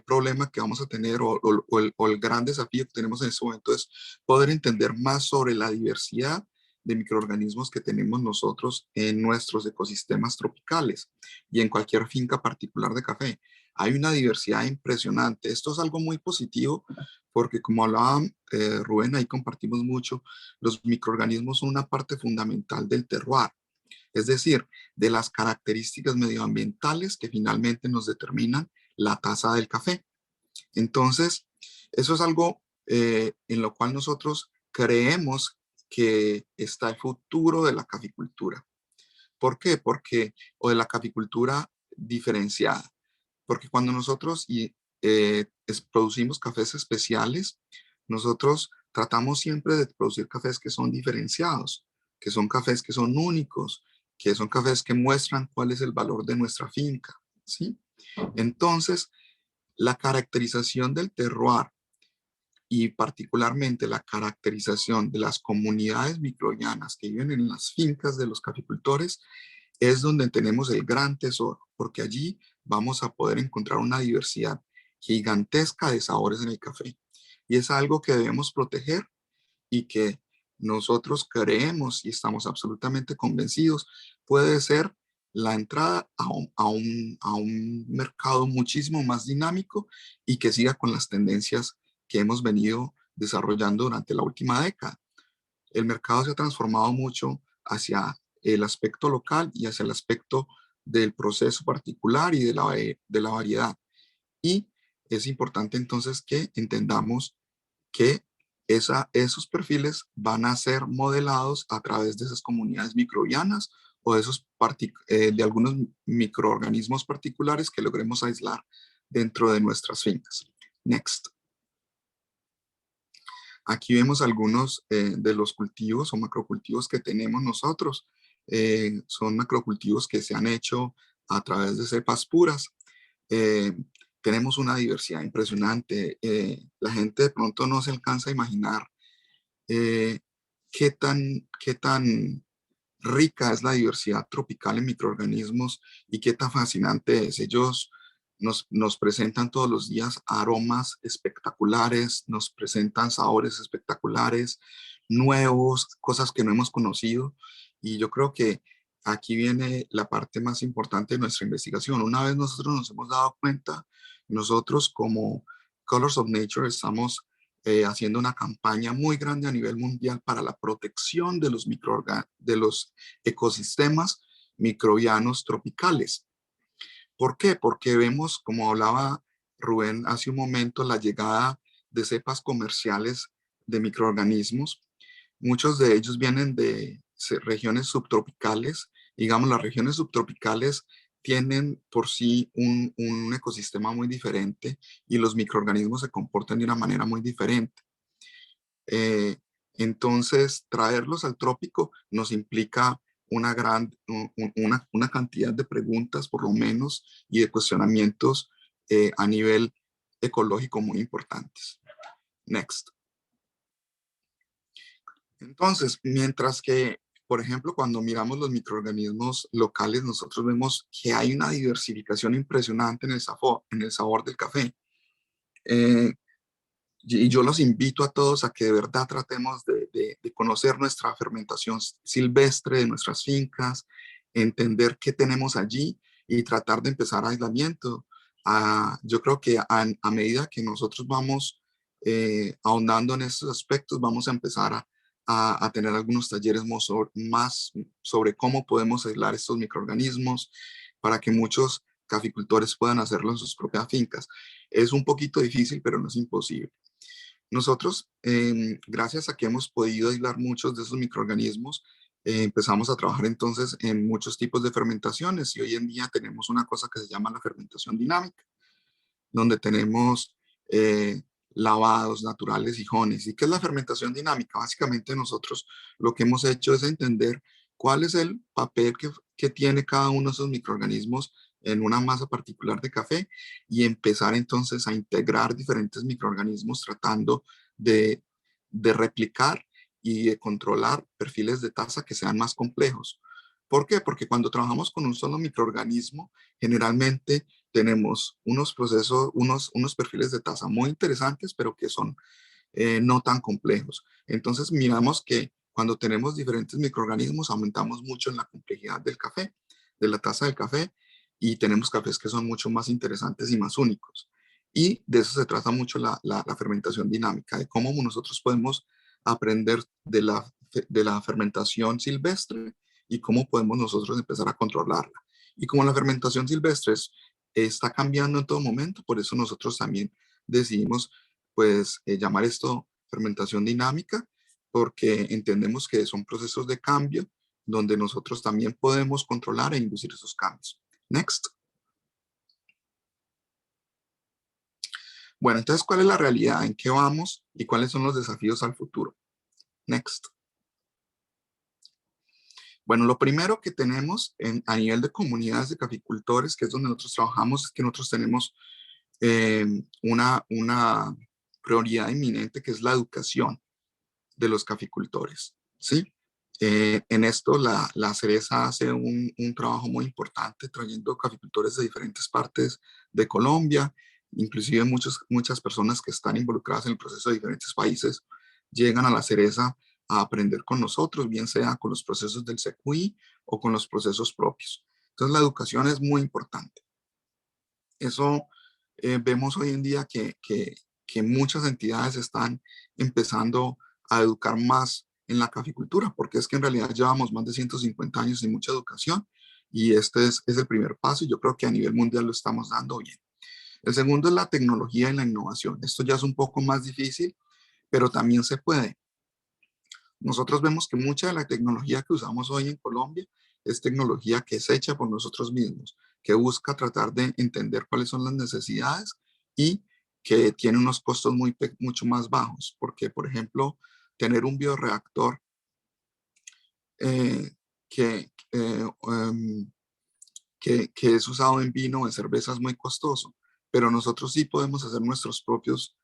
problema que vamos a tener o el gran desafío que tenemos en este momento es poder entender más sobre la diversidad de microorganismos que tenemos nosotros en nuestros ecosistemas tropicales y en cualquier finca particular de café. Hay una diversidad impresionante. Esto es algo muy positivo porque, como hablaba Rubén, ahí compartimos mucho, los microorganismos son una parte fundamental del terroir, es decir, de las características medioambientales que finalmente nos determinan la taza del café. Entonces, eso es algo en lo cual nosotros creemos que está el futuro de la caficultura. ¿Por qué? O de la caficultura diferenciada. Porque cuando nosotros producimos cafés especiales, nosotros tratamos siempre de producir cafés que son diferenciados, que son cafés que son únicos, que son cafés que muestran cuál es el valor de nuestra finca, ¿sí? Entonces, la caracterización del terroir y particularmente la caracterización de las comunidades microbianas que viven en las fincas de los caficultores es donde tenemos el gran tesoro, porque allí vamos a poder encontrar una diversidad gigantesca de sabores en el café. Y es algo que debemos proteger y que nosotros creemos y estamos absolutamente convencidos puede ser la entrada a un mercado muchísimo más dinámico y que siga con las tendencias que hemos venido desarrollando durante la última década. El mercado se ha transformado mucho hacia el aspecto local y hacia el aspecto del proceso particular y de la variedad. Y es importante entonces que entendamos que esos perfiles van a ser modelados a través de esas comunidades microbianas o de algunos microorganismos particulares que logremos aislar dentro de nuestras fincas. Next. Aquí vemos algunos de los cultivos o macrocultivos que tenemos nosotros. Son macrocultivos que se han hecho a través de cepas puras. Tenemos una diversidad impresionante. La gente de pronto no se alcanza a imaginar qué tan rica es la diversidad tropical en microorganismos y qué tan fascinante es. Ellos nos presentan todos los días aromas espectaculares, nos presentan sabores espectaculares, nuevos, cosas que no hemos conocido. Y yo creo que aquí viene la parte más importante de nuestra investigación. Una vez nosotros nos hemos dado cuenta, nosotros como Colors of Nature estamos haciendo una campaña muy grande a nivel mundial para la protección de de los ecosistemas microbianos tropicales. ¿Por qué? Porque vemos, como hablaba Rubén hace un momento, la llegada de cepas comerciales de microorganismos. Muchos de ellos vienen de regiones subtropicales. Digamos, las regiones subtropicales tienen por sí un ecosistema muy diferente y los microorganismos se comportan de una manera muy diferente. Entonces, traerlos al trópico nos implica una cantidad de preguntas, por lo menos, y de cuestionamientos a nivel ecológico muy importantes. Next. Entonces, mientras que, por ejemplo, cuando miramos los microorganismos locales, nosotros vemos que hay una diversificación impresionante en el sabor del café. Y yo los invito a todos a que de verdad tratemos de conocer nuestra fermentación silvestre de nuestras fincas, entender qué tenemos allí y tratar de empezar aislamiento. Yo creo que a medida que nosotros vamos ahondando en estos aspectos, vamos a empezar a tener algunos talleres más sobre cómo podemos aislar estos microorganismos para que muchos caficultores puedan hacerlo en sus propias fincas. Es un poquito difícil, pero no es imposible. Nosotros, gracias a que hemos podido aislar muchos de esos microorganismos, empezamos a trabajar entonces en muchos tipos de fermentaciones y hoy en día tenemos una cosa que se llama la fermentación dinámica, donde tenemos lavados naturales y jones. ¿Y qué es la fermentación dinámica? Básicamente nosotros lo que hemos hecho es entender cuál es el papel que tiene cada uno de esos microorganismos en una masa particular de café y empezar entonces a integrar diferentes microorganismos tratando de replicar y de controlar perfiles de taza que sean más complejos. ¿Por qué? Porque cuando trabajamos con un solo microorganismo, generalmente tenemos unos procesos, unos perfiles de taza muy interesantes, pero que son no tan complejos. Entonces miramos que Cuando tenemos diferentes microorganismos, aumentamos mucho en la complejidad del café, de la taza del café, y tenemos cafés que son mucho más interesantes y más únicos. Y de eso se trata mucho la fermentación dinámica, de cómo nosotros podemos aprender de la fermentación silvestre y cómo podemos nosotros empezar a controlarla. Y como la fermentación silvestre está cambiando en todo momento, por eso nosotros también decidimos pues llamar esto fermentación dinámica, porque entendemos que son procesos de cambio donde nosotros también podemos controlar e inducir esos cambios. Next. Bueno, entonces, ¿cuál es la realidad? ¿En qué vamos? ¿Y cuáles son los desafíos al futuro? Next. Bueno, lo primero que tenemos a nivel de comunidades de caficultores, que es donde nosotros trabajamos, es que nosotros tenemos una prioridad inminente, que es la educación de los caficultores, ¿sí? En esto la Cereza hace un trabajo muy importante trayendo caficultores de diferentes partes de Colombia, inclusive muchas personas que están involucradas en el proceso de diferentes países llegan a la Cereza a aprender con nosotros, bien sea con los procesos del CQI o con los procesos propios. Entonces la educación es muy importante. Eso vemos hoy en día que muchas entidades están empezando a educar más en la caficultura, porque es que en realidad llevamos más de 150 años sin mucha educación y este es el primer paso y yo creo que a nivel mundial lo estamos dando bien. El segundo es la tecnología y la innovación. Esto ya es un poco más difícil, pero también se puede. Nosotros vemos que mucha de la tecnología que usamos hoy en Colombia es tecnología que es hecha por nosotros mismos, que busca tratar de entender cuáles son las necesidades y que tiene unos costos mucho más bajos, porque, por ejemplo, tener un bioreactor eh, que, eh, um, que es usado en vino o en cerveza es muy costoso, pero nosotros sí podemos hacer nuestros propios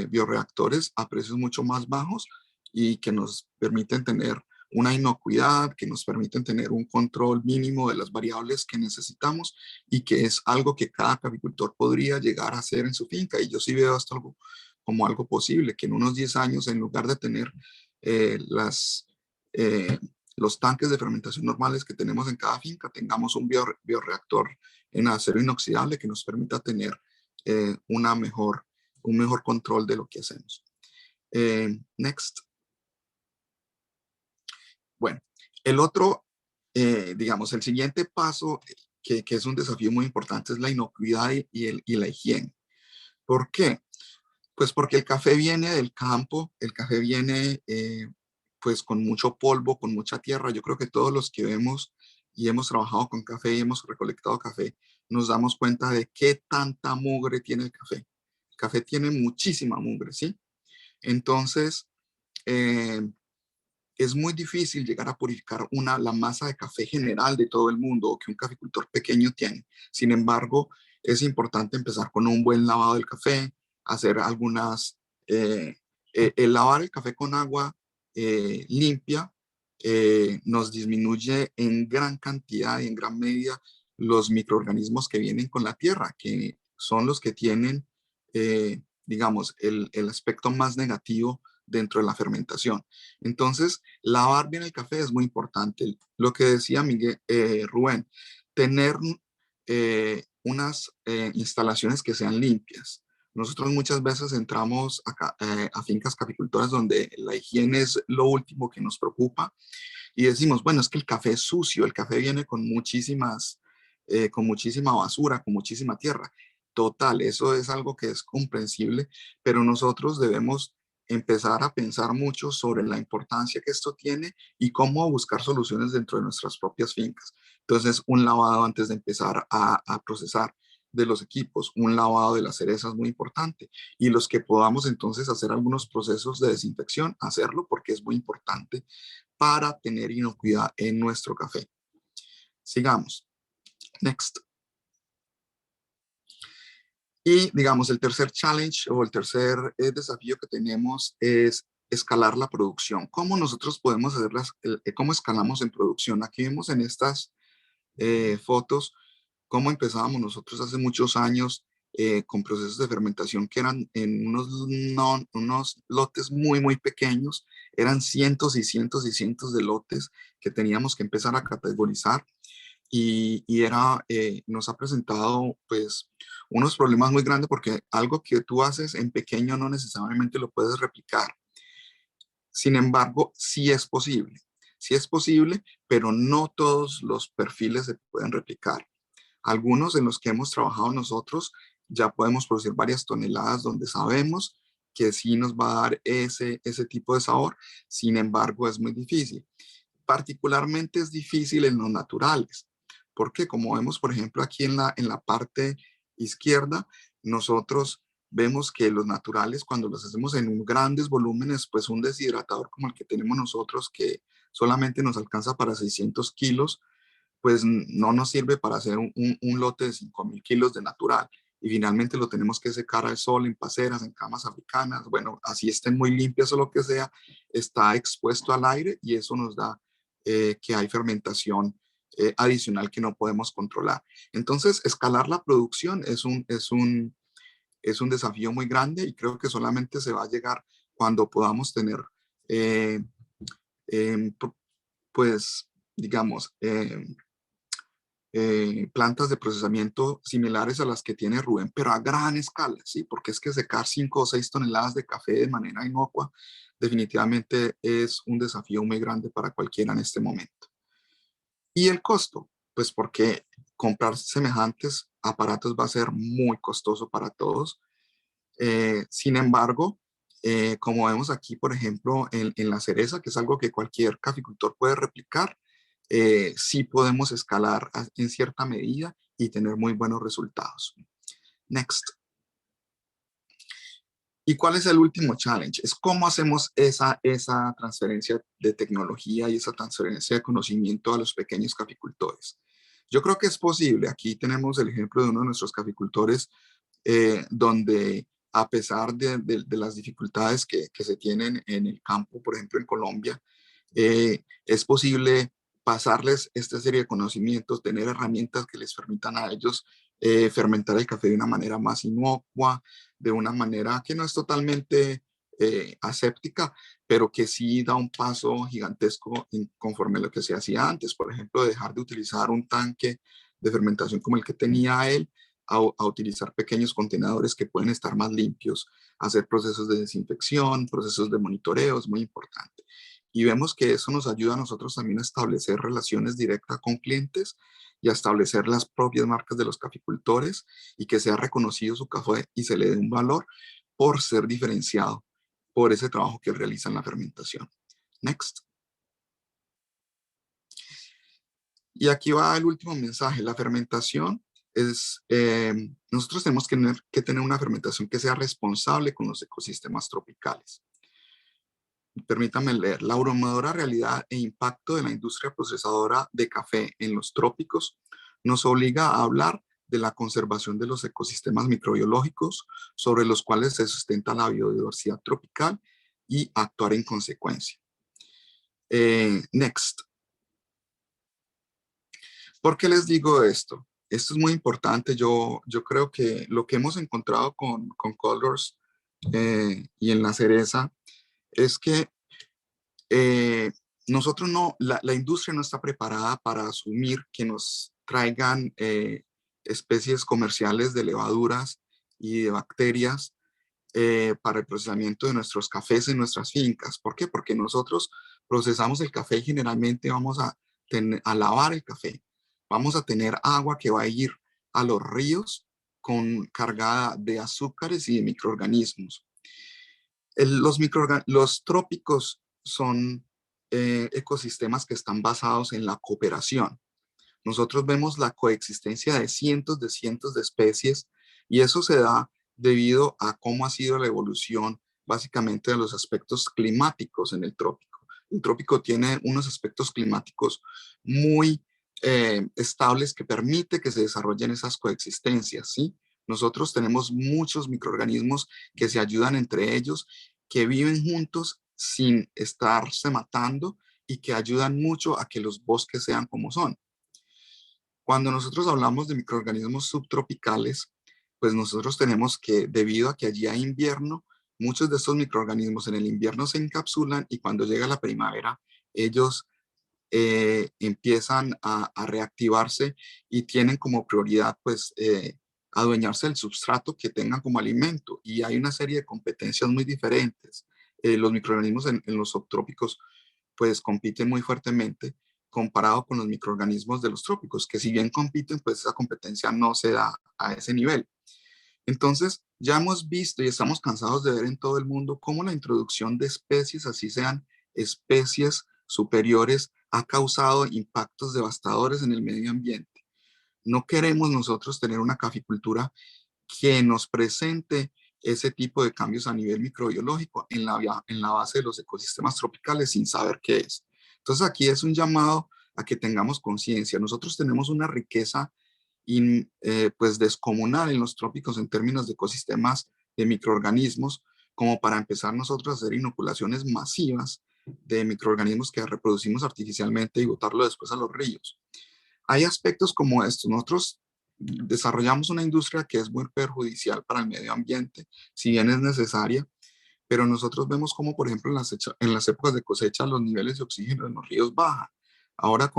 bioreactores a precios mucho más bajos y que nos permiten tener una inocuidad, que nos permiten tener un control mínimo de las variables que necesitamos y que es algo que cada caficultor podría llegar a hacer en su finca. Y yo sí veo esto como algo posible, que en unos 10 años, en lugar de tener eh, las, eh, los tanques de fermentación normales que tenemos en cada finca, tengamos un bioreactor en acero inoxidable que nos permita tener un mejor control de lo que hacemos. Next. Bueno, el otro, digamos, el siguiente paso que es un desafío muy importante es la inocuidad y la higiene. ¿Por qué? Pues porque el café viene del campo, el café viene pues con mucho polvo, con mucha tierra. Yo creo que todos los que vemos y hemos trabajado con café y hemos recolectado café, nos damos cuenta de qué tanta mugre tiene el café. El café tiene muchísima mugre, ¿sí? Entonces, es muy difícil llegar a purificar la masa de café general de todo el mundo o que un caficultor pequeño tiene. Sin embargo, es importante empezar con un buen lavado del café, hacer el lavar el café con agua limpia nos disminuye en gran cantidad y en gran medida los microorganismos que vienen con la tierra, que son los que tienen, digamos, el aspecto más negativo dentro de la fermentación. Entonces, lavar bien el café es muy importante. Lo que decía Rubén, tener unas instalaciones que sean limpias. Nosotros muchas veces entramos a fincas caficultoras donde la higiene es lo último que nos preocupa y decimos, bueno, es que el café es sucio, el café viene con con muchísima basura, con muchísima tierra. Total, eso es algo que es comprensible, pero nosotros debemos empezar a pensar mucho sobre la importancia que esto tiene y cómo buscar soluciones dentro de nuestras propias fincas. Entonces, un lavado antes de empezar a procesar de los equipos, un lavado de las cerezas muy importante y los que podamos entonces hacer algunos procesos de desinfección, hacerlo porque es muy importante para tener inocuidad en nuestro café. Sigamos. Next. Y digamos, el tercer challenge o el tercer desafío que tenemos es escalar la producción. ¿Cómo nosotros podemos cómo escalamos en producción? Aquí vemos en estas fotos cómo empezábamos nosotros hace muchos años con procesos de fermentación que eran en unos lotes muy, muy pequeños Eran cientos y cientos y cientos de lotes que teníamos que empezar a categorizar nos ha presentado pues unos problemas muy grandes porque algo que tú haces en pequeño no necesariamente lo puedes replicar. Sin embargo, sí es posible, pero no todos los perfiles se pueden replicar. Algunos en los que hemos trabajado nosotros ya podemos producir varias toneladas donde sabemos que sí nos va a dar ese tipo de sabor. Sin embargo, es muy difícil. Particularmente es difícil en los naturales, porque como vemos, por ejemplo, aquí en la parte izquierda, nosotros vemos que los naturales, cuando los hacemos en grandes volúmenes, pues un deshidratador como el que tenemos nosotros, que solamente nos alcanza para 600 kilos, pues no nos sirve para hacer un lote de 5.000 kilos de natural. Y finalmente lo tenemos que secar al sol en paceras, en camas africanas. Bueno, así estén muy limpias o lo que sea, está expuesto al aire y eso nos da que hay fermentación adicional que no podemos controlar. Entonces, escalar la producción es un desafío muy grande y creo que solamente se va a llegar cuando podamos tener, eh, eh, pues, digamos, plantas de procesamiento similares a las que tiene Rubén, pero a gran escala, ¿sí? Porque es que secar 5 o 6 toneladas de café de manera inocua definitivamente es un desafío muy grande para cualquiera en este momento. ¿Y el costo? Pues porque comprar semejantes aparatos va a ser muy costoso para todos. Sin embargo, como vemos aquí, por ejemplo, en la cereza, que es algo que cualquier caficultor puede replicar, sí podemos escalar en cierta medida y tener muy buenos resultados. Next. ¿Y cuál es el último challenge? Es cómo hacemos esa transferencia de tecnología y esa transferencia de conocimiento a los pequeños caficultores. Yo creo que es posible. Aquí tenemos el ejemplo de uno de nuestros caficultores donde a pesar de las dificultades que se tienen en el campo, por ejemplo en Colombia, es posible pasarles esta serie de conocimientos, tener herramientas que les permitan a ellos fermentar el café de una manera más inocua, de una manera que no es totalmente aséptica, pero que sí da un paso gigantesco conforme a lo que se hacía antes. Por ejemplo, dejar de utilizar un tanque de fermentación como el que tenía él, a utilizar pequeños contenedores que pueden estar más limpios, hacer procesos de desinfección, procesos de monitoreo, es muy importante. Y vemos que eso nos ayuda a nosotros también a establecer relaciones directas con clientes y a establecer las propias marcas de los caficultores y que sea reconocido su café y se le dé un valor por ser diferenciado por ese trabajo que realiza en la fermentación. Next. Y aquí va el último mensaje. La fermentación es, nosotros tenemos que tener una fermentación que sea responsable con los ecosistemas tropicales. Permítame leer. La abrumadora realidad e impacto de la industria procesadora de café en los trópicos nos obliga a hablar de la conservación de los ecosistemas microbiológicos sobre los cuales se sustenta la biodiversidad tropical y actuar en consecuencia. Next. ¿Por qué les digo esto? Esto es muy importante. Yo creo que lo que hemos encontrado con Colors y en la cereza es que nosotros la industria no está preparada para asumir que nos traigan especies comerciales de levaduras y de bacterias para el procesamiento de nuestros cafés en nuestras fincas. ¿Por qué? Porque nosotros procesamos el café y generalmente vamos a lavar el café. Vamos a tener agua que va a ir a los ríos cargada de azúcares y de microorganismos. Los trópicos son ecosistemas que están basados en la cooperación. Nosotros vemos la coexistencia de cientos de especies y eso se da debido a cómo ha sido la evolución básicamente de los aspectos climáticos en el trópico. El trópico tiene unos aspectos climáticos muy estables que permite que se desarrollen esas coexistencias, ¿sí? Nosotros tenemos muchos microorganismos que se ayudan entre ellos, que viven juntos sin estarse matando y que ayudan mucho a que los bosques sean como son. Cuando nosotros hablamos de microorganismos subtropicales, pues nosotros tenemos que, debido a que allí hay invierno, muchos de estos microorganismos en el invierno se encapsulan y cuando llega la primavera, ellos empiezan a reactivarse y tienen como prioridad, pues, adueñarse del substrato que tengan como alimento. Y hay una serie de competencias muy diferentes. Los microorganismos en los subtrópicos, pues, compiten muy fuertemente comparado con los microorganismos de los trópicos, que si bien compiten, pues esa competencia no se da a ese nivel. Entonces, ya hemos visto y estamos cansados de ver en todo el mundo cómo la introducción de especies, así sean especies superiores, ha causado impactos devastadores en el medio ambiente. No queremos nosotros tener una caficultura que nos presente ese tipo de cambios a nivel microbiológico en la base de los ecosistemas tropicales sin saber qué es. Entonces, aquí es un llamado a que tengamos conciencia. Nosotros tenemos una riqueza pues descomunal en los trópicos en términos de ecosistemas de microorganismos, como para empezar nosotros a hacer inoculaciones masivas de microorganismos que reproducimos artificialmente y botarlo después a los ríos. Hay aspectos como estos. Nosotros desarrollamos una industria que es muy perjudicial para el medio ambiente, si bien es necesaria, pero nosotros vemos como, por ejemplo, en las épocas de cosecha los niveles de oxígeno en los ríos bajan. Ahora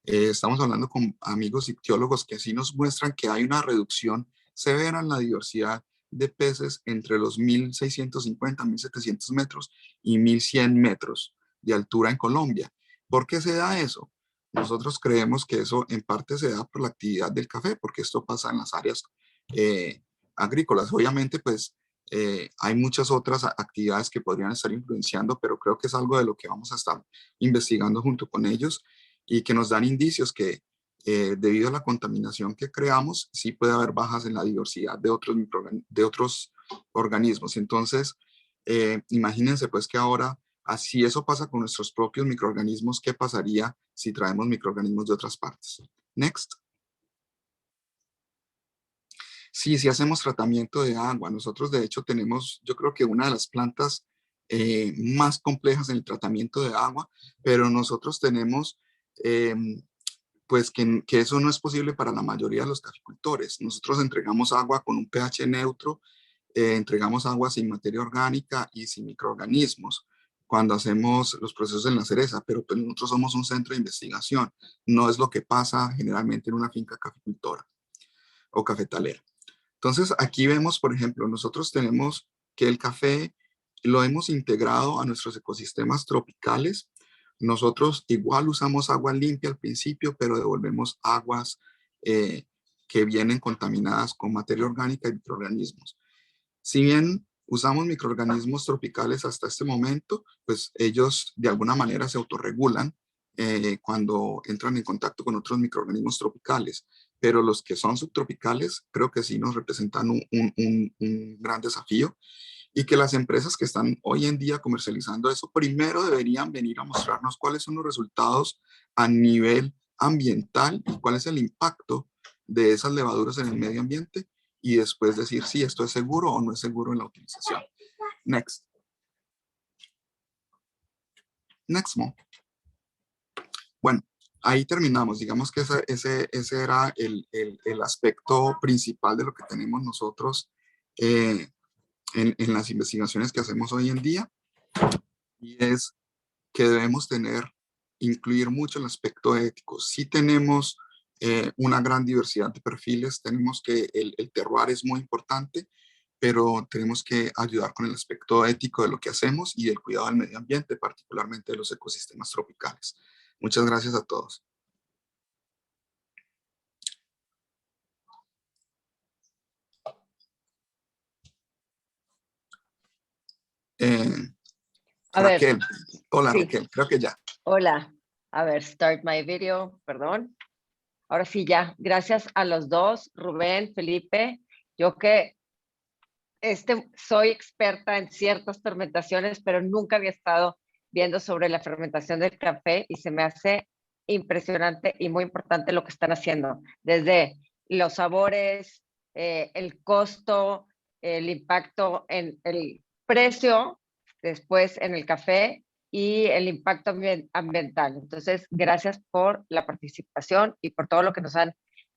estamos hablando con amigos ictiólogos que sí nos muestran que hay una reducción severa en la diversidad de peces entre los 1650, 1700 metros y 1100 metros de altura en Colombia. ¿Por qué se da eso? Nosotros creemos que eso en parte se da por la actividad del café, porque esto pasa en las áreas agrícolas. Obviamente, pues, hay muchas otras actividades que podrían estar influenciando, pero creo que es algo de lo que vamos a estar investigando junto con ellos y que nos dan indicios que debido a la contaminación que creamos, sí puede haber bajas en la diversidad de otros organismos. Entonces, imagínense pues que ahora, así eso pasa con nuestros propios microorganismos, ¿qué pasaría si traemos microorganismos de otras partes? Next. Sí, sí hacemos tratamiento de agua. Nosotros de hecho tenemos, yo creo que una de las plantas más complejas en el tratamiento de agua, pero nosotros tenemos, pues que eso no es posible para la mayoría de los caficultores. Nosotros entregamos agua con un pH neutro, entregamos agua sin materia orgánica y sin microorganismos cuando hacemos los procesos en la cereza, pero pues nosotros somos un centro de investigación. No es lo que pasa generalmente en una finca caficultora o cafetalera. Entonces, aquí vemos, por ejemplo, nosotros tenemos que el café lo hemos integrado a nuestros ecosistemas tropicales. Nosotros igual usamos agua limpia al principio, pero devolvemos aguas que vienen contaminadas con materia orgánica y microorganismos. Si bien usamos microorganismos tropicales hasta este momento, pues ellos de alguna manera se autorregulan cuando entran en contacto con otros microorganismos tropicales, pero los que son subtropicales creo que sí nos representan un gran desafío y que las empresas que están hoy en día comercializando eso primero deberían venir a mostrarnos cuáles son los resultados a nivel ambiental y cuál es el impacto de esas levaduras en el medio ambiente y después decir si esto es seguro o no es seguro en la utilización. Next. Next, Mo. Bueno, ahí terminamos. Digamos que ese era el aspecto principal de lo que tenemos nosotros en las investigaciones que hacemos hoy en día. Y es que debemos incluir mucho el aspecto ético. Sí tenemos una gran diversidad de perfiles, tenemos que el terroir es muy importante, pero tenemos que ayudar con el aspecto ético de lo que hacemos y el cuidado del medio ambiente, particularmente de los ecosistemas tropicales. Muchas gracias a todos. Raquel. Hola, sí. Raquel, creo que ya. Hola. A ver, start my video, perdón. Ahora sí, ya. Gracias a los dos, Rubén, Felipe. Yo que soy experta en ciertas fermentaciones, pero nunca había estado viendo sobre la fermentación del café y se me hace impresionante y muy importante lo que están haciendo. Desde los sabores, el costo, el impacto en el precio, después en el café y el impacto ambiental. Entonces, gracias por la participación y por todo lo que nos han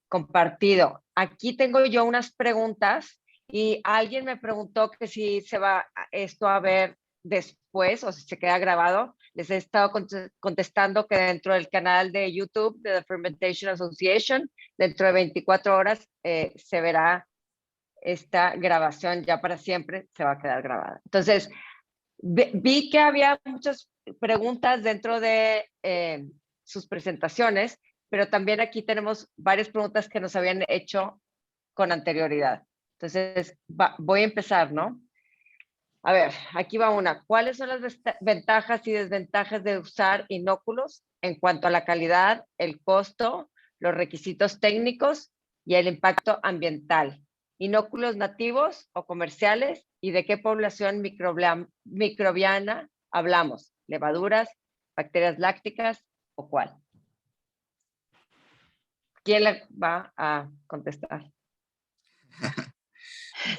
compartido. Aquí tengo yo unas preguntas Y alguien me preguntó que si se va esto a ver después o si se queda grabado. Les he estado contestando que dentro del canal de YouTube de The Fermentation Association, dentro de 24 horas se verá esta grabación ya para siempre, se va a quedar grabada. Entonces, vi que había muchas preguntas dentro de sus presentaciones, pero también aquí tenemos varias preguntas que nos habían hecho con anterioridad. Entonces, voy a empezar, ¿no? A ver, aquí va una. ¿Cuáles son las ventajas y desventajas de usar inóculos en cuanto a la calidad, el costo, los requisitos técnicos y el impacto ambiental? ¿Inóculos nativos o comerciales? ¿Y de qué población microbiana hablamos? ¿Levaduras, bacterias lácticas o cuál? ¿Quién le va a contestar?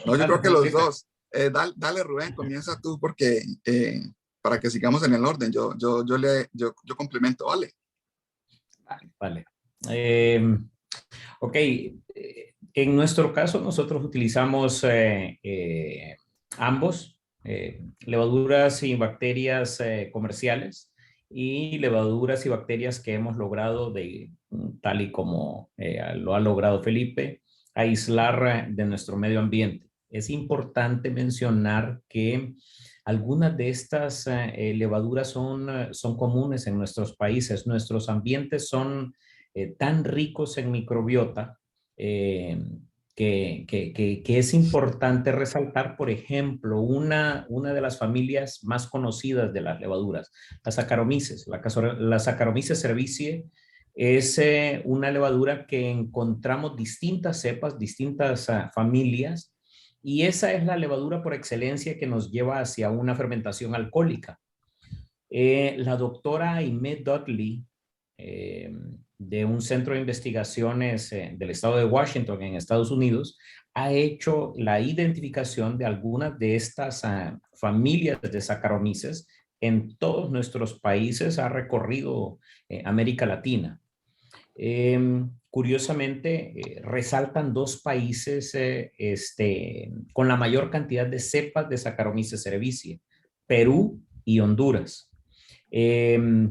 No, yo creo que los dos. Dale, Rubén, comienza tú porque para que sigamos en el orden, yo complemento, ¿vale? Vale. Ok, en nuestro caso nosotros utilizamos ambos, levaduras y bacterias comerciales y levaduras y bacterias que hemos logrado, tal y como lo ha logrado Felipe, aislar de nuestro medio ambiente. Es importante mencionar que algunas de estas levaduras son comunes en nuestros países. Nuestros ambientes son tan ricos en microbiota que es importante resaltar, por ejemplo, una de las familias más conocidas de las levaduras, las Saccharomyces. La Saccharomyces cerevisiae es una levadura que encontramos distintas cepas, distintas familias, y esa es la levadura por excelencia que nos lleva hacia una fermentación alcohólica. La doctora Aimee Dudley, de un centro de investigaciones del estado de Washington en Estados Unidos, ha hecho la identificación de algunas de estas familias de Saccharomyces en todos nuestros países, ha recorrido América Latina. Curiosamente, resaltan dos países con la mayor cantidad de cepas de Saccharomyces cerevisiae, Perú y Honduras. Se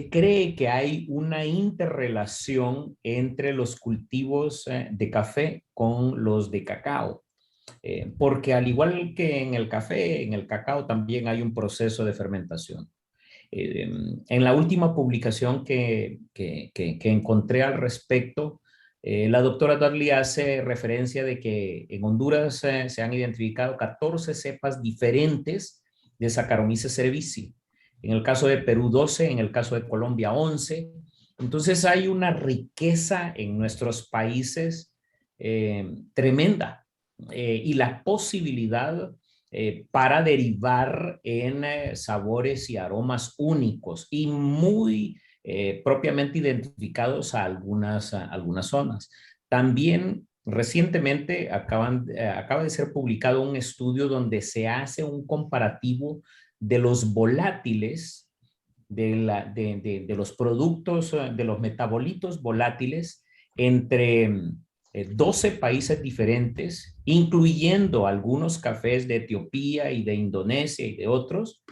cree que hay una interrelación entre los cultivos de café con los de cacao, porque al igual que en el café, en el cacao también hay un proceso de fermentación. En la última publicación que encontré al respecto, la doctora Dudley hace referencia de que en Honduras se han identificado 14 cepas diferentes de Saccharomyces cerevisiae. En el caso de Perú 12, en el caso de Colombia 11. Entonces hay una riqueza en nuestros países tremenda y la posibilidad para derivar en sabores y aromas únicos y muy propiamente identificados a algunas zonas. También recientemente acaba de ser publicado un estudio donde se hace un comparativo de los volátiles, de los productos, de los metabolitos volátiles entre 12 países diferentes, incluyendo algunos cafés de Etiopía y de Indonesia y de otros,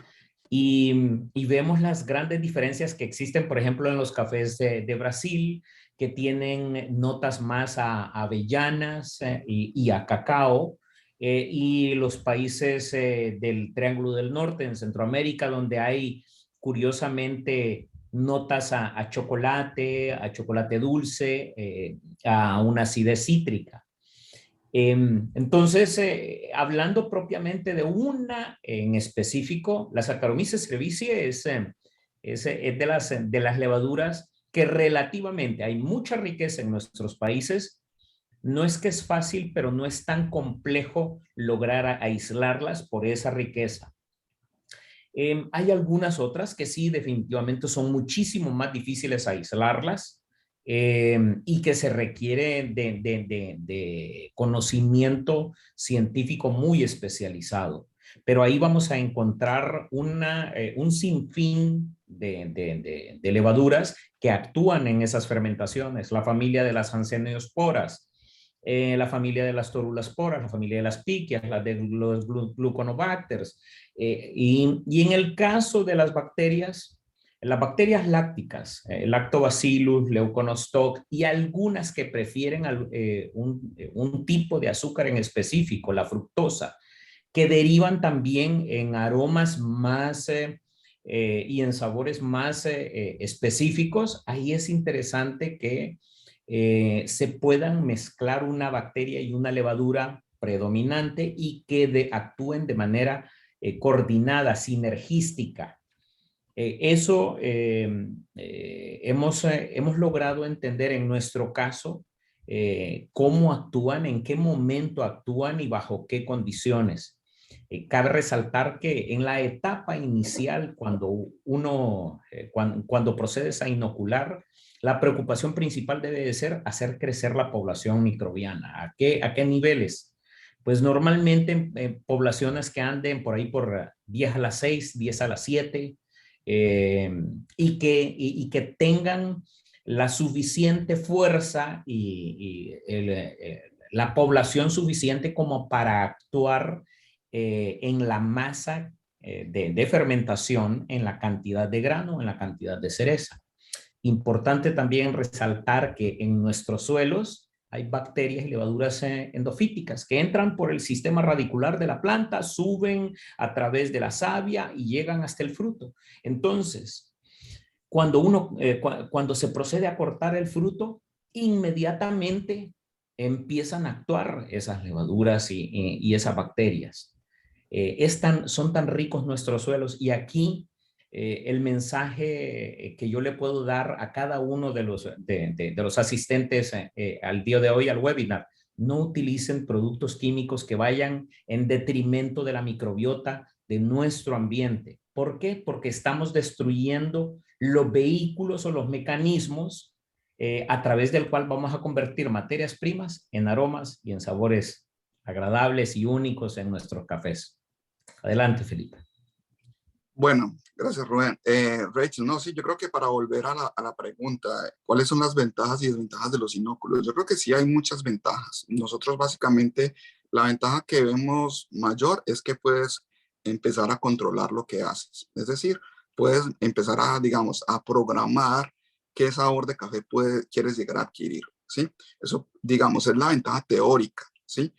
y vemos las grandes diferencias que existen, por ejemplo, en los cafés de Brasil, que tienen notas más a avellanas y a cacao, y los países del Triángulo del Norte, en Centroamérica, donde hay curiosamente notas a chocolate dulce, a una acidez cítrica. Entonces, hablando propiamente de una en específico, la Saccharomyces cerevisiae es de las levaduras que relativamente hay mucha riqueza en nuestros países. No es que es fácil, pero no es tan complejo lograr aislarlas por esa riqueza. Hay algunas otras que sí, definitivamente son muchísimo más difíciles aislarlas y que se requiere de conocimiento científico muy especializado. Pero ahí vamos a encontrar un sinfín de levaduras que actúan en esas fermentaciones. La familia de las hanseneosporas, la familia de las torulasporas, la familia de las piquias, la de los gluconobacters. Y en el caso de las bacterias lácticas, lactobacillus, leuconostoc y algunas que prefieren un tipo de azúcar en específico, la fructosa, que derivan también en aromas más y en sabores más específicos. Ahí es interesante que se puedan mezclar una bacteria y una levadura predominante y que actúen de manera coordinada, sinergística. Eso hemos logrado entender en nuestro caso cómo actúan, en qué momento actúan y bajo qué condiciones. Cabe resaltar que en la etapa inicial, cuando procedes a inocular, la preocupación principal debe de ser hacer crecer la población microbiana. ¿A qué niveles? Pues normalmente en poblaciones que anden por ahí por 10 a la 6, 10 a la 7, y que tengan la suficiente fuerza y la población suficiente como para actuar en la masa de fermentación, en la cantidad de grano, en la cantidad de cereza. Importante también resaltar que en nuestros suelos hay bacterias y levaduras endofíticas que entran por el sistema radicular de la planta, suben a través de la savia y llegan hasta el fruto. Entonces, cuando se procede a cortar el fruto, inmediatamente empiezan a actuar esas levaduras y esas bacterias. Son tan ricos nuestros suelos, y aquí el mensaje que yo le puedo dar a cada uno de los asistentes al día de hoy al webinar: no utilicen productos químicos que vayan en detrimento de la microbiota de nuestro ambiente. ¿Por qué? Porque estamos destruyendo los vehículos o los mecanismos a través del cual vamos a convertir materias primas en aromas y en sabores agradables y únicos en nuestros cafés. Adelante, Felipe. Bueno, gracias, Rubén. Rachel, no, sí, yo creo que para volver a la pregunta, ¿cuáles son las ventajas y desventajas de los inóculos? Yo creo que sí hay muchas ventajas. Nosotros básicamente, la ventaja que vemos mayor es que puedes empezar a controlar lo que haces. Es decir, puedes empezar a, digamos, a programar qué sabor de café quieres llegar a adquirir, ¿sí? Eso, digamos, es la ventaja teórica, ¿sí?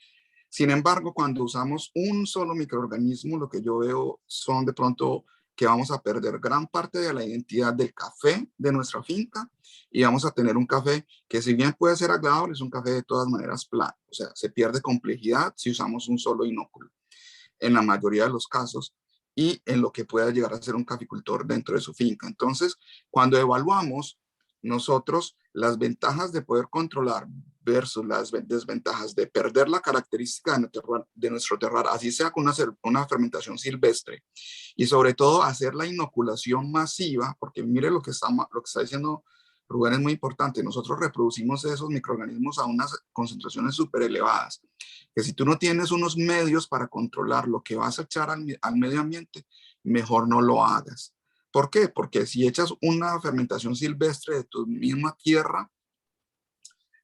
Sin embargo, cuando usamos un solo microorganismo, lo que yo veo son de pronto que vamos a perder gran parte de la identidad del café de nuestra finca, y vamos a tener un café que, si bien puede ser agradable, es un café de todas maneras plano. O sea, se pierde complejidad si usamos un solo inóculo en la mayoría de los casos, y en lo que pueda llegar a ser un caficultor dentro de su finca. Entonces, cuando evaluamos nosotros las ventajas de poder controlar versus las desventajas de perder la característica de nuestro terroir, así sea con una fermentación silvestre, y sobre todo hacer la inoculación masiva, porque mire lo que está diciendo Rubén, es muy importante. Nosotros reproducimos esos microorganismos a unas concentraciones súper elevadas, que si tú no tienes unos medios para controlar lo que vas a echar al medio ambiente, mejor no lo hagas. ¿Por qué? Porque si echas una fermentación silvestre de tu misma tierra,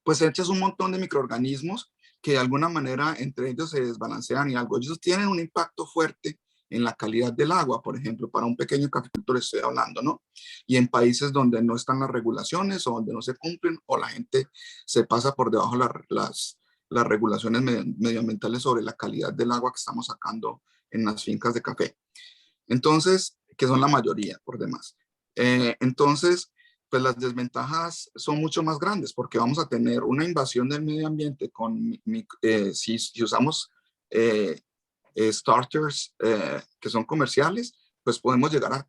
pues echas un montón de microorganismos que de alguna manera entre ellos se desbalancean, y algo. Ellos tienen un impacto fuerte en la calidad del agua, por ejemplo, para un pequeño caficultor estoy hablando, ¿no? Y en países donde no están las regulaciones o donde no se cumplen, o la gente se pasa por debajo las regulaciones medioambientales sobre la calidad del agua que estamos sacando en las fincas de café. Entonces, que son la mayoría por demás. Entonces, pues las desventajas son mucho más grandes, porque vamos a tener una invasión del medio ambiente si usamos starters que son comerciales, pues podemos llegar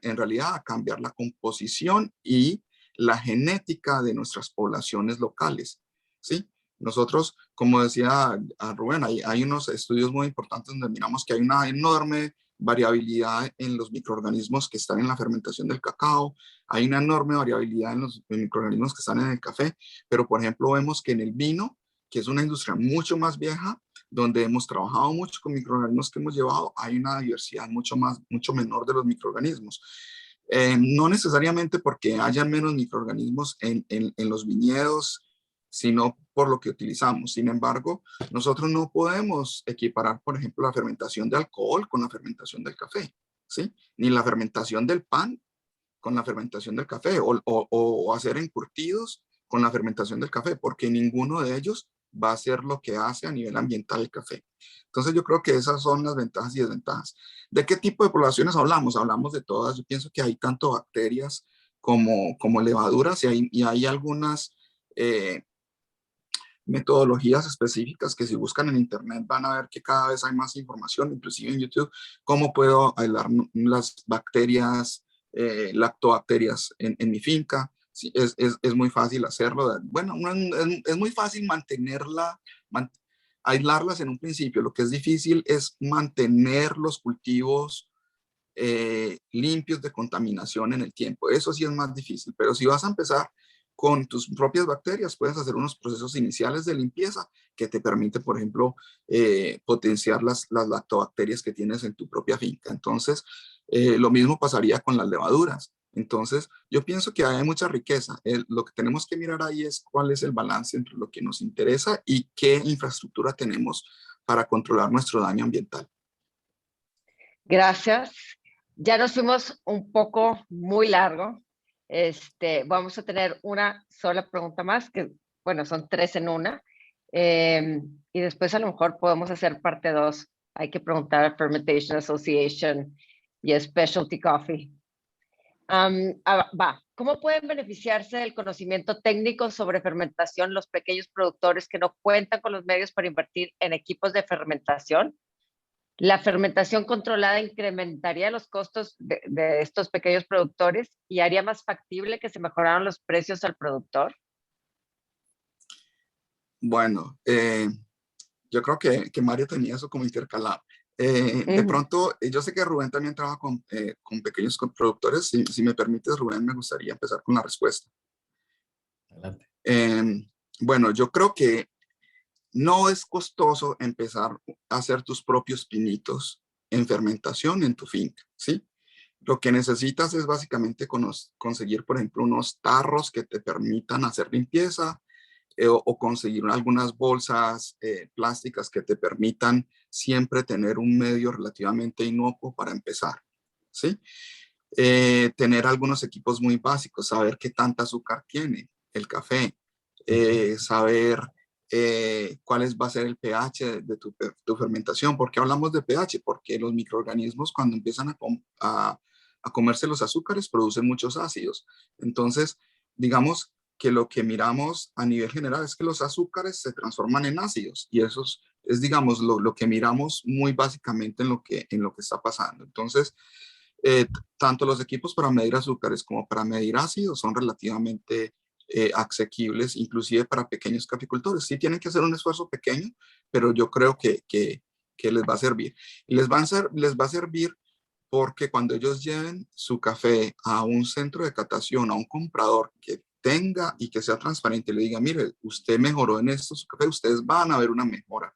en realidad a cambiar la composición y la genética de nuestras poblaciones locales, ¿sí? Nosotros, como decía a Rubén, hay unos estudios muy importantes donde miramos que hay una enorme variabilidad en los microorganismos que están en la fermentación del cacao, hay una enorme variabilidad en los microorganismos que están en el café, pero por ejemplo vemos que en el vino, que es una industria mucho más vieja, donde hemos trabajado mucho con microorganismos que hemos llevado, hay una diversidad mucho menor de los microorganismos. No necesariamente porque haya menos microorganismos en los viñedos sino por lo que utilizamos. Sin embargo, nosotros no podemos equiparar, por ejemplo, la fermentación de alcohol con la fermentación del café, ¿sí? Ni la fermentación del pan con la fermentación del café, o hacer encurtidos con la fermentación del café, porque ninguno de ellos va a hacer lo que hace a nivel ambiental el café. Entonces yo creo que esas son las ventajas y desventajas. ¿De qué tipo de poblaciones hablamos? Hablamos de todas. Yo pienso que hay tanto bacterias como levaduras, y hay algunas metodologías específicas que si buscan en internet van a ver que cada vez hay más información, inclusive en YouTube, cómo puedo aislar las bacterias, lactobacterias en mi finca. Sí, es muy fácil hacerlo. Bueno, es muy fácil aislarlas en un principio. Lo que es difícil es mantener los cultivos limpios de contaminación en el tiempo. Eso sí es más difícil, pero si vas a empezar con tus propias bacterias, puedes hacer unos procesos iniciales de limpieza que te permite, por ejemplo, potenciar las lactobacterias que tienes en tu propia finca. Entonces, lo mismo pasaría con las levaduras. Entonces, yo pienso que hay mucha riqueza. Lo que tenemos que mirar ahí es cuál es el balance entre lo que nos interesa y qué infraestructura tenemos para controlar nuestro daño ambiental. Gracias. Ya nos fuimos un poco muy largo. Vamos a tener una sola pregunta más, que bueno, son 3 en una. Y después a lo mejor podemos hacer parte 2. Hay que preguntar a Fermentation Association y a Specialty Coffee. ¿Cómo pueden beneficiarse del conocimiento técnico sobre fermentación los pequeños productores que no cuentan con los medios para invertir en equipos de fermentación? ¿La fermentación controlada incrementaría los costos de estos pequeños productores y haría más factible que se mejoraran los precios al productor? Bueno, yo creo que Mario tenía eso como intercalado. De pronto, yo sé que Rubén también trabaja con pequeños productores. Si me permites, Rubén, me gustaría empezar con la respuesta. Adelante. Bueno, yo creo que no es costoso empezar a hacer tus propios pinitos en fermentación en tu finca, ¿sí? Lo que necesitas es básicamente conseguir, por ejemplo, unos tarros que te permitan hacer limpieza, o conseguir algunas bolsas plásticas que te permitan siempre tener un medio relativamente inocuo para empezar, ¿sí? Tener algunos equipos muy básicos, saber qué tanta azúcar tiene el café, saber cuál va a ser el pH de tu fermentación. ¿Por qué hablamos de pH? Porque los microorganismos, cuando empiezan a comerse los azúcares, producen muchos ácidos. Entonces, digamos que lo que miramos a nivel general es que los azúcares se transforman en ácidos, y eso es digamos, lo que miramos muy básicamente en lo que está pasando. Entonces, tanto los equipos para medir azúcares como para medir ácidos son relativamente asequibles, inclusive para pequeños caficultores. Sí tienen que hacer un esfuerzo pequeño, pero yo creo que les va a servir. Y les va a servir porque cuando ellos lleven su café a un centro de catación, a un comprador que tenga y que sea transparente, le diga, mire, usted mejoró en esto su café, ustedes van a ver una mejora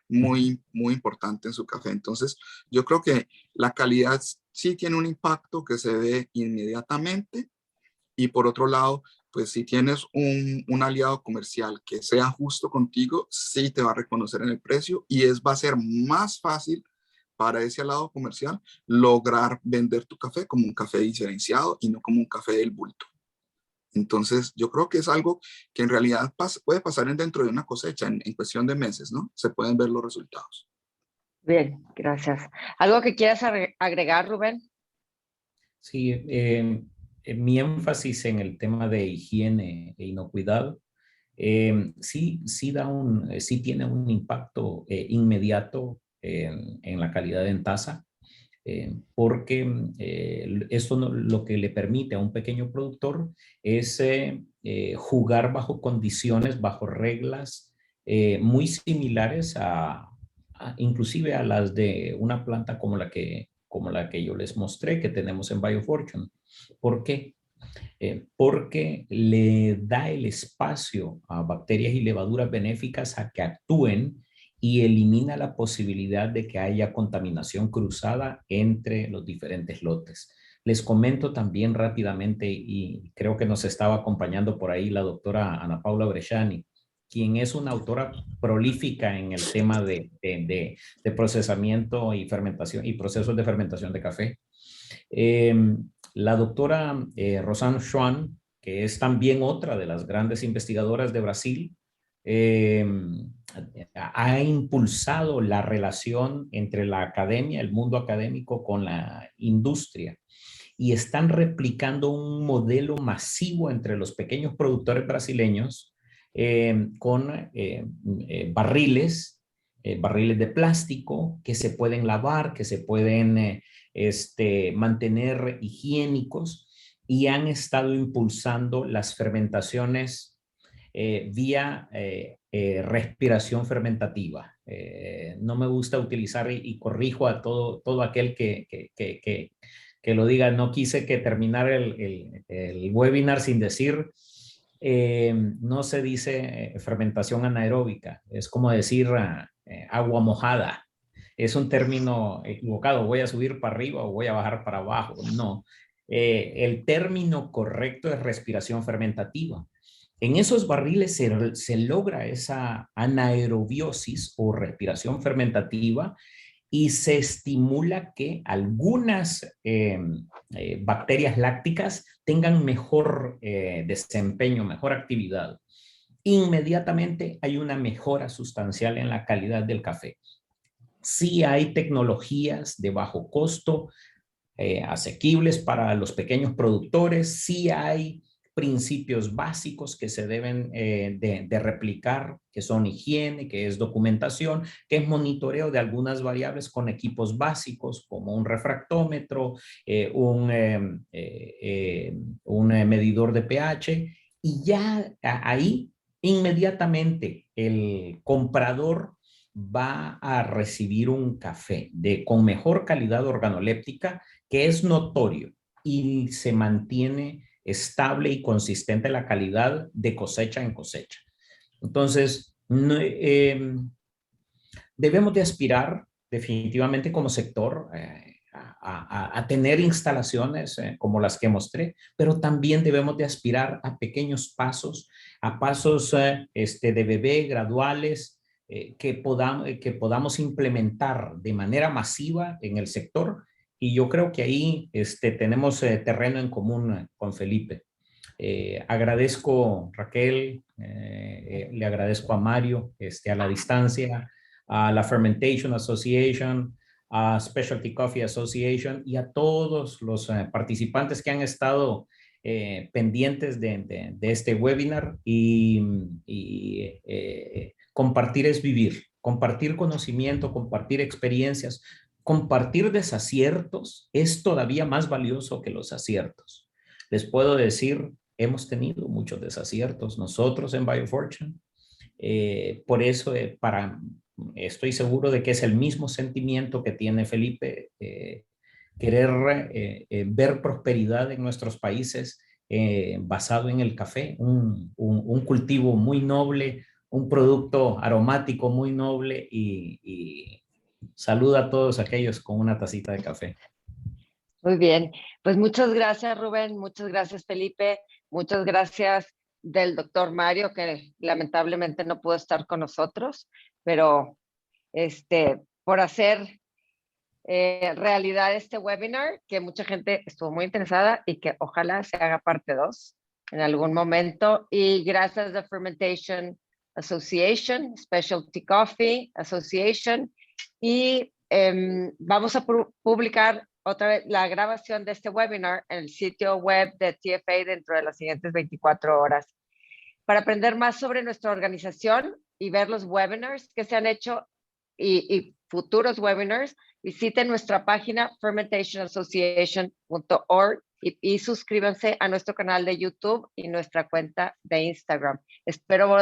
muy, muy importante en su café. Entonces, yo creo que la calidad sí tiene un impacto que se ve inmediatamente, y por otro lado, pues si tienes un aliado comercial que sea justo contigo, sí te va a reconocer en el precio, y va a ser más fácil para ese aliado comercial lograr vender tu café como un café diferenciado y no como un café del bulto. Entonces, yo creo que es algo que en realidad puede pasar dentro de una cosecha, en cuestión de meses, ¿no? Se pueden ver los resultados. Bien, gracias. ¿Algo que quieras agregar, Rubén? Sí, mi énfasis en el tema de higiene e inocuidad sí tiene un impacto inmediato en la calidad en taza, porque esto lo que le permite a un pequeño productor es jugar bajo condiciones, bajo reglas muy similares inclusive a las de una planta como la que yo les mostré que tenemos en BioFortune. ¿Por qué? Porque le da el espacio a bacterias y levaduras benéficas a que actúen y elimina la posibilidad de que haya contaminación cruzada entre los diferentes lotes. Les comento también rápidamente, y creo que nos estaba acompañando por ahí la doctora Ana Paula Bresciani, quien es una autora prolífica en el tema de procesamiento y fermentación y procesos de fermentación de café. La doctora Rosanne Schwan, que es también otra de las grandes investigadoras de Brasil, ha impulsado la relación entre la academia, el mundo académico con la industria, y están replicando un modelo masivo entre los pequeños productores brasileños con barriles de plástico que se pueden lavar, que se pueden mantener higiénicos, y han estado impulsando las fermentaciones vía respiración fermentativa. No me gusta utilizar, y corrijo a todo aquel que lo diga. No quise que terminara el webinar sin decir, no se dice fermentación anaeróbica, es como decir agua mojada. Es un término equivocado, voy a subir para arriba o voy a bajar para abajo. No, el término correcto es respiración fermentativa. En esos barriles se logra esa anaerobiosis o respiración fermentativa, y se estimula que algunas bacterias lácticas tengan mejor desempeño, mejor actividad. Inmediatamente hay una mejora sustancial en la calidad del café. Sí hay tecnologías de bajo costo, asequibles para los pequeños productores, sí hay principios básicos que se deben de replicar, que son higiene, que es documentación, que es monitoreo de algunas variables con equipos básicos como un refractómetro, un medidor de pH, y ya ahí inmediatamente el comprador va a recibir un café con mejor calidad organoléptica, que es notorio y se mantiene estable y consistente la calidad de cosecha en cosecha. Entonces, debemos de aspirar definitivamente como sector a tener instalaciones como las que mostré, pero también debemos de aspirar a pequeños pasos, a pasos de bebé graduales, que podamos implementar de manera masiva en el sector. Y yo creo que ahí tenemos terreno en común con Felipe. Agradezco, Raquel, le agradezco a Mario a la distancia, a la Fermentation Association, a Specialty Coffee Association y a todos los participantes que han estado pendientes de este webinar. Compartir es vivir, compartir conocimiento, compartir experiencias, compartir desaciertos es todavía más valioso que los aciertos. Les puedo decir, hemos tenido muchos desaciertos nosotros en BioFortune. Por eso, estoy seguro de que es el mismo sentimiento que tiene Felipe, querer ver prosperidad en nuestros países basado en el café, un cultivo muy noble, un producto aromático muy noble, y saluda a todos aquellos con una tacita de café. Muy bien, pues muchas gracias, Rubén, muchas gracias, Felipe, muchas gracias del doctor Mario, que lamentablemente no pudo estar con nosotros, pero por hacer realidad este webinar, que mucha gente estuvo muy interesada y que ojalá se haga parte 2 en algún momento. Y gracias a Fermentation Association, Specialty Coffee Association, y vamos a publicar otra vez la grabación de este webinar en el sitio web de TFA dentro de las siguientes 24 horas. Para aprender más sobre nuestra organización y ver los webinars que se han hecho y futuros webinars, visiten nuestra página fermentationassociation.org y suscríbanse a nuestro canal de YouTube y nuestra cuenta de Instagram. Espero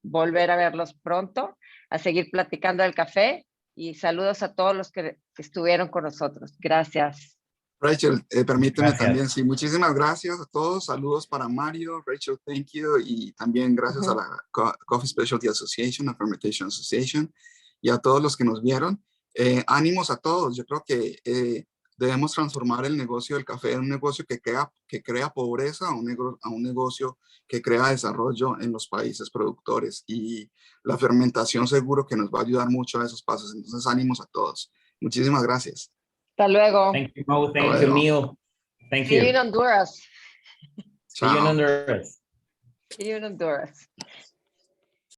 volver a verlos pronto, a seguir platicando del café, y saludos a todos los que estuvieron con nosotros. Gracias. Rachel, permíteme Gracias. también, sí, muchísimas gracias a todos. Saludos para Mario, Rachel, thank you. Y también gracias a la Coffee Specialty Association, a Fermentation Association, y a todos los que nos vieron. Ánimos a todos. Yo creo que Debemos transformar el negocio del café en un negocio que crea pobreza a un negocio que crea desarrollo en los países productores. Y la fermentación seguro que nos va a ayudar mucho a esos pasos. Entonces, ánimos a todos. Muchísimas gracias. Hasta luego. Thank you, Mo. Thank Hasta you, luego. Neil. Thank See you in you. Honduras. See you in Chao. Honduras. See you in Honduras.